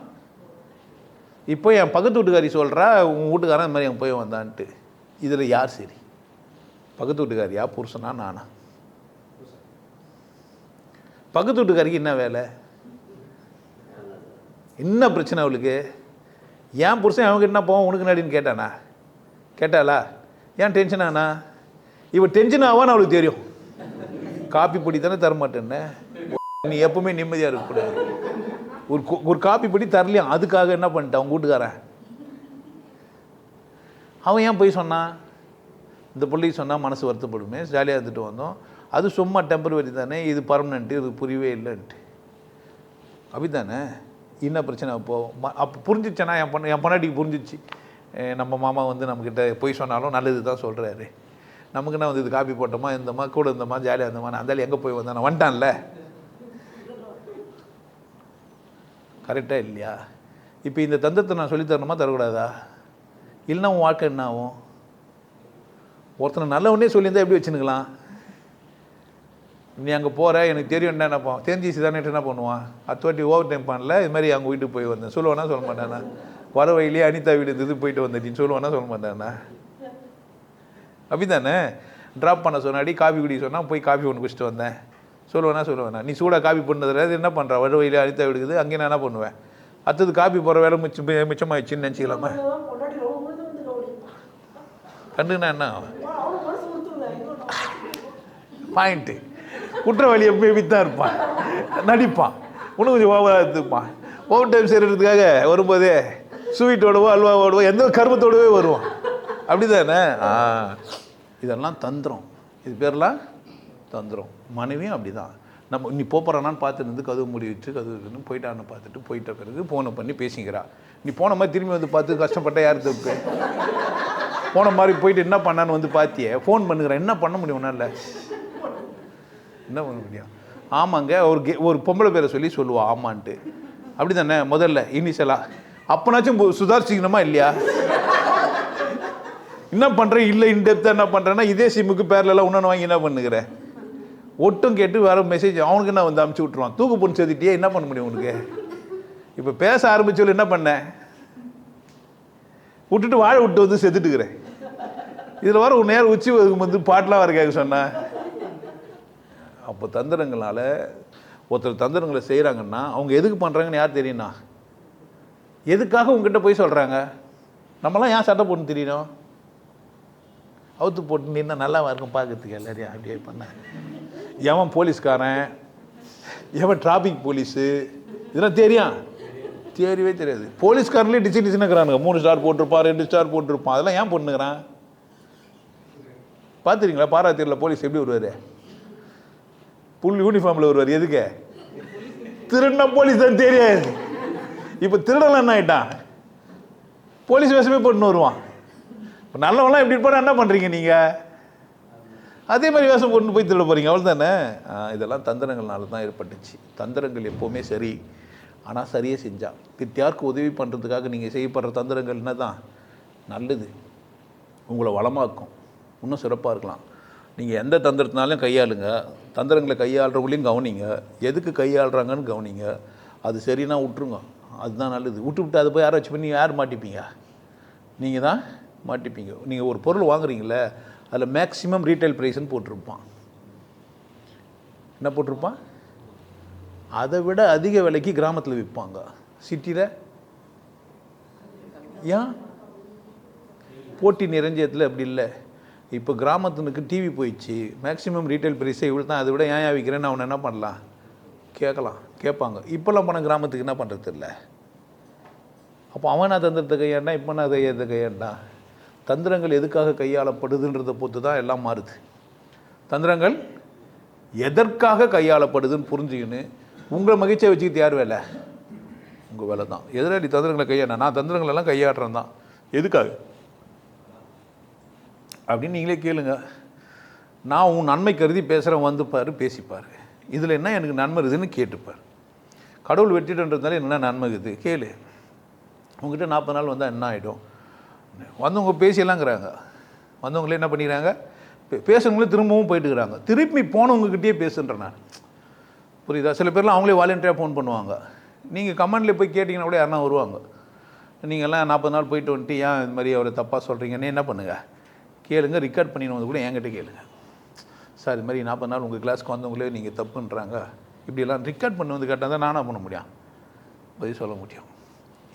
இப்போ என் பக்கத்து வீட்டுக்காரி சொல்கிறா உன் வீட்டுக்காரன் இந்த மாதிரி என் போய் வந்தான்ட்டு. இதில் யார் சரி? பக்கத்து வீட்டுக்காரியா, புருஷனா, நானா? பக்கத்து வீட்டுக்காரிக்கு என்ன வேலை? என்ன பிரச்சனை அவளுக்கு? ஏன் புருஷன் அவங்ககிட்ட என்ன போவான் உனக்கு நடின்னு கேட்டாளா? ஏன் டென்ஷன் ஆனா? இவன் டென்ஷன் ஆவான்னு அவளுக்கு தெரியும். காப்பி பொடி தானே தரமாட்டேன்னு. நீ எப்பவுமே நிம்மதியாக இருக்கக்கூடாது. ஒரு காப்பி பொடி தரலையா, அதுக்காக என்ன பண்ணிட்டான் அவங்க வீட்டுக்காரன்? அவன் ஏன் போய் சொன்னான்? இந்த பிள்ளைக்கு சொன்னால் மனசு வருத்தப்படுமே, ஜாலியாக இருந்துட்டு வந்தோம், அது சும்மா டெம்பரவரி தானே, இது பர்மனெண்ட்டு, இது புரியவே இல்லைன்ட்டு. அப்படி தானே? என்ன பிரச்சனை அப்போது அப்போ புரிஞ்சிச்சேன்னா என் பொண்டாட்டிக்கு புரிஞ்சிச்சு. நம்ம மாமா வந்து நம்மக்கிட்ட போய் சொன்னாலும் நல்லது தான் சொல்கிறாரு, நமக்குன்னா வந்து இது காப்பி போட்டோமா இருந்தோமா கூட இருந்தோமா ஜாலியாக இருந்தோமா, அந்தாலும் எங்கே போய் வந்தேன் நான் வந்துட்டான்ல. கரெக்டாக இல்லையா? இப்போ இந்த தந்திரத்தை நான் சொல்லித்தரணுமா தரக்கூடாதா? இல்லைன்னா உன் வாழ்க்கை என்ன ஆகும்? ஒருத்தனை நல்லவனே சொல்லியிருந்தா எப்படி வச்சுனுக்கலாம்? நீ அங்கே போகிற எனக்கு தெரியும் என்ன நினைப்பான், தெரிஞ்சிச்சு தானே என்ன பண்ணுவான், அத்துவாட்டி ஓவர் டைம் பண்ணல இது மாதிரி அவங்க வீட்டுக்கு போய் வந்தேன் சொல்லுவானா சொல்ல மாட்டானா? வர வழியிலே அனிதா வீடு இருந்தது போயிட்டு வந்துட்டின்னு சொல்லுவானா சொல்ல மாட்டானா? அப்படி தானே? ட்ராப் பண்ண சொன்னாடி காஃபி குடி சொன்னால் போய் காஃபி ஒன்று குடிச்சிட்டு வந்தேன் சொல்லுவேனா? நீ சூடாக காஃபி பண்ணுறதுல என்ன பண்ணுற, வர வழியிலே அனிதா வீடுக்குது அங்கே நான் என்ன பண்ணுவேன், அடுத்தது காஃபி போகிற வேலை மிச்சமாகிடுச்சின்னு நினச்சிக்கலாமா? கண்டுனா என்ன பாயிண்ட்டு? குற்றவாளி எப்பயுமே தான் இருப்பான், நடிப்பான், இன்னும் கொஞ்சம் ஓவராக எடுத்துப்பான். ஓவர் டைம் செய்கிறதுக்காக வரும்போதே ஸ்வீட்டோடவோ அல்வாவோடவோ எந்த கருமத்தோடவே வருவான். அப்படி தானே? இதெல்லாம் தந்திரம். இது பேர்லாம் தந்திரம். மனைவியும் அப்படி தான். நம்ம நீ போகிறானான்னு பார்த்துருந்து கதவு மூடி வச்சு கதவு போயிட்டான்னு பார்த்துட்டு போயிட்ட பிறகு ஃபோனை பண்ணி பேசிக்கிறா. நீ போன மாதிரி திரும்பி வந்து பார்த்து கஷ்டப்பட்ட யார் தப்பு? போன மாதிரி போயிட்டு என்ன பண்ணான்னு வந்து பார்த்தியே, ஃபோன் பண்ணுகிறேன், என்ன பண்ண முடியும் ஒன்றும் என்ன பண்ண முடியும்? ஆமாங்க ஒரு பொம்பளை பேரை சொல்லி சொல்லுவா ஆமான்ட்டு. அப்படி தானே? முதல்ல இனிஷியலாக அப்போனாச்சும் சுதாரிச்சிக்கணுமா இல்லையா? என்ன பண்ணுறேன் இல்லை இன்டெப்த்தாக என்ன பண்ணுறேன்னா இதே சிம்முக்கு பேர்லாம் இன்னொன்று வாங்கி என்ன பண்ணுகிறேன், ஒட்டும் கேட்டு வேறு மெசேஜ் அவனுக்கு என்ன வந்து அமுச்சு விட்ருவான். தூக்கு பொண்ணு சேர்த்துட்டியே என்ன பண்ண முடியும் உனக்கு? இப்போ பேச ஆரம்பிச்சோம் என்ன பண்ணேன், விட்டுட்டு வாழை விட்டு வந்து செத்துட்டுக்கிறேன். இதில் வர ஒரு நேரம் உச்சி வந்து பாட்டெலாம் வர கேட்க சொன்னேன். அப்போ தந்திரங்களால் ஒருத்தர் தந்திரங்களை செய்கிறாங்கன்னா அவங்க எதுக்கு பண்ணுறாங்கன்னு யார் தெரியும்னா, எதுக்காக உங்ககிட்ட போய் சொல்கிறாங்க? நம்மளாம் ஏன் சட்டை போட்டு தெரியணும்? அவுத்து போட்டு நின்னா நல்லாவா இருக்கும் பார்க்கறதுக்கு எல்லாரையும் அப்படியே பண்ண. எவன் போலீஸ்காரன், எவன் டிராஃபிக் போலீஸு, இதெல்லாம் தெரியும்? தெரியவே தெரியாது. போலீஸ்காரன்லேயே டிசைன் இருக்கிறானுங்க, 3 ஸ்டார் போட்டிருப்பான் 2 ஸ்டார் போட்டிருப்பான். அதெல்லாம் ஏன் போட்டுக்கிறான் பார்த்துறீங்களா? பாராத்தீரில் போலீஸ் எப்படி வருவார்? புல் யூனிஃபார்மில் வருவார். எதுக்கு? திருடினா போலீஸ் தான் தெரியாது. இப்போ திருடலாம் என்ன ஆகிட்டான், போலீஸ் வேஷமே போட்டுன்னு வருவான். இப்போ நல்லவங்களாம் எப்படி இருப்பாரு என்ன பண்ணுறீங்க நீங்கள்? அதே மாதிரி வேஷம் கொண்டு போய் திருட போகிறீங்க, அவ்வளோ தானே? இதெல்லாம் தந்திரங்கள்னால தான் ஏற்பட்டுச்சு. தந்திரங்கள் எப்போவுமே சரி, ஆனால் சரியே செஞ்சால் யாருக்கு உதவி பண்ணுறதுக்காக நீங்கள் செய்யப்படுற தந்திரங்கள் என்ன தான் நல்லது, உங்களை வளமாக்கும், இன்னும் சிறப்பாக இருக்கலாம். நீங்கள் எந்த தந்திரத்தினாலும் கையாளுங்க, தந்திரங்களை கையாளுறவங்களையும் கவனிங்க, எதுக்கு கையாளுறாங்கன்னு கவனிங்க. அது சரின்னா விட்டுருங்க, அதுதான் நல்லது. விட்டு அதை போய் யாராச்சும் பண்ணி யார் மாட்டிப்பீங்க? நீங்கள் தான் மாட்டிப்பீங்க. நீங்கள் ஒரு பொருள் வாங்குறீங்களே அதில் மேக்ஸிமம் ரீட்டைல் ப்ரைஸ்ன்னு போட்டிருப்பான். என்ன போட்டிருப்பான்? அதை விட அதிக விலைக்கு கிராமத்தில் விற்பாங்க, சிட்டியில் ஏன்? போட்டி நிறைஞ்சதில் அப்படி இல்லை. இப்போ கிராமத்துனுக்கு டிவி போயிடுச்சு, மேக்ஸிமம் ரீட்டைல் ப்ரைஸே இவ்வளோ தான், அதை விட ஏன் விற்கிறேன்னு அவனை என்ன பண்ணலாம் கேட்பாங்க. இப்போல்லாம் போன கிராமத்துக்கு என்ன பண்ணுறது இல்லை. அப்போ அவன் நான் தந்திரத்தை கையாண்டா, இப்போ நான் கையத்தை கையாண்டா. தந்திரங்கள் எதுக்காக கையாளப்படுதுன்றதை பொறுத்து தான் எல்லாம் மாறுது. தந்திரங்கள் எதற்காக கையாளப்படுதுன்னு புரிஞ்சுக்கின்னு உங்களை மகிழ்ச்சியை வச்சுக்கிட்டு யார் வேலை? உங்கள் வேலை தான். எதிராளி தந்திரங்களை கையாண்டா, நான் தந்திரங்களெல்லாம் கையாடுறேன் தான். எதுக்காக அப்படின்னு நீங்களே கேளுங்க. நான் உன் நன்மை கருதி பேசுகிறேன், வந்துப்பார் பேசிப்பார், இதில் என்ன எனக்கு நன்மை இருக்குதுன்னு கேட்டுப்பார். கடவுள் வெட்டிட்டுன்றதுனால என்ன நன்மை இருக்குது கேளு. உங்ககிட்ட 40 நாள் வந்தால் என்ன ஆகிடும்? வந்தவங்க பேசியலாங்கிறாங்க, வந்தவங்களே என்ன பண்ணிக்கிறாங்க, பேசுகிறவங்களே திரும்பவும் போயிட்டுக்கிறாங்க. திருப்பி போனவங்ககிட்டயே பேசுன்றேன் நான். புரியுதா? சில பேர்லாம் அவங்களே வாலண்டியராக ஃபோன் பண்ணுவாங்க. நீங்கள் கமெண்ட்லேயே போய் கேட்டிங்கன்னா கூட யாருன்னா வருவாங்க. நீங்கள்லாம் 40 நாள் போயிட்டு வந்துட்டு ஏன் இது மாதிரி அவரை தப்பாக சொல்கிறீங்கன்னு என்ன பண்ணுங்கள் கேளுங்க. ரெக்கார்ட் பண்ணின்னு வந்து கூட என்கிட்ட கேளுங்க. சார் இது மாதிரி 40 நாள் உங்கள் கிளாஸ்க்கு வந்தவங்களே நீங்கள் தப்புன்றாங்க, இப்படியெல்லாம் ரெக்கார்ட் பண்ணி வந்து கேட்டால் தான் நானாக பண்ண முடியும், பதில் சொல்ல முடியும்.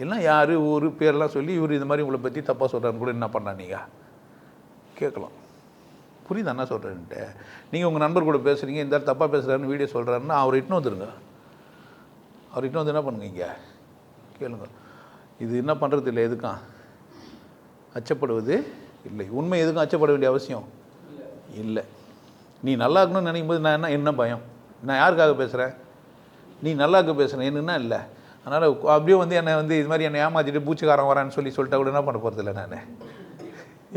எல்லாம் யார் ஒரு பேரெல்லாம் சொல்லி இவர் இது மாதிரி உங்களை பற்றி தப்பாக சொல்கிறான்னு கூட என்ன பண்ணா நீங்கள் கேட்கலாம். புரியுது என்ன சொல்கிறேன்ட்டு? நீங்கள் உங்கள் நண்பர் கூட பேசுகிறீங்க, இந்த தப்பாக பேசுகிறாருன்னு வீடியோ சொல்கிறாருன்னா அவர் இட்டுன்னு வந்துடுங்க. அவர் இட்டுன்னு வந்து என்ன பண்ணுங்க இங்கே கேளுங்க. இது என்ன பண்ணுறது இல்லை, எதுக்கும் அச்சப்படுவது இல்லை. உண்மை எதுக்கும் அச்சப்பட வேண்டிய அவசியம் இல்லை. நீ நல்லா இருக்கணும்னு நினைக்கும் போது நான் என்ன பயம்? நான் யாருக்காக பேசுகிறேன்? நீ நல்லா இருக்க பேசுகிறேன் என்னன்னா இல்லை. அதனால் அப்படியே வந்து என்னை வந்து இது மாதிரி என்னை ஏமாற்றிட்டு பூச்சிக்காரன் வரான்னு சொல்லிட்டா கூட என்ன பண்ண போகிறதில்ல நான்.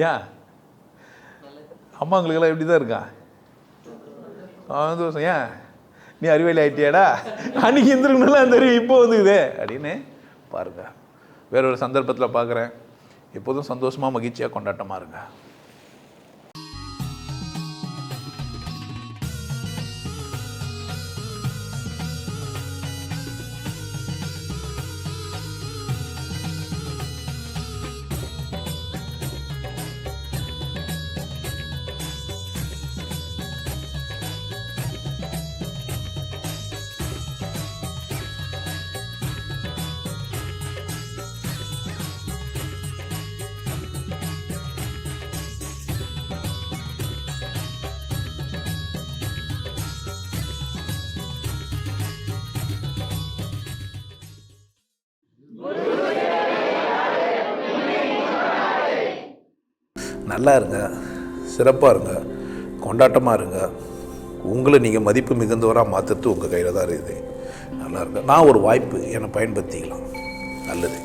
ஏன் அம்மாங்களுக்கெல்லாம் எப்படி தான் இருக்கான் சந்தோஷம். ஏன் நீ அறிவாளி ஆகிட்டியாடா, அன்றைக்கி இருந்துருக்கணும்ல அந்த அறிவு இப்போ வந்துக்குதே அப்படின்னு பாருங்க. வேறொரு சந்தர்ப்பத்தில் பார்க்குறேன். எப்போதும் சந்தோஷமாக மகிழ்ச்சியாக கொண்டாட்டமாக இருங்க. நல்லா இருங்க, சிறப்பாக இருங்க, கொண்டாட்டமாக இருங்க. உங்களை நீங்கள் மதிப்பு மிகுந்தவராக மாற்றுறது உங்கள் கையில் தான் இருக்குது. நல்லா இருங்க. நான் ஒரு வாய்ப்பு என்னை பயன்படுத்திக்கலாம். நல்லது.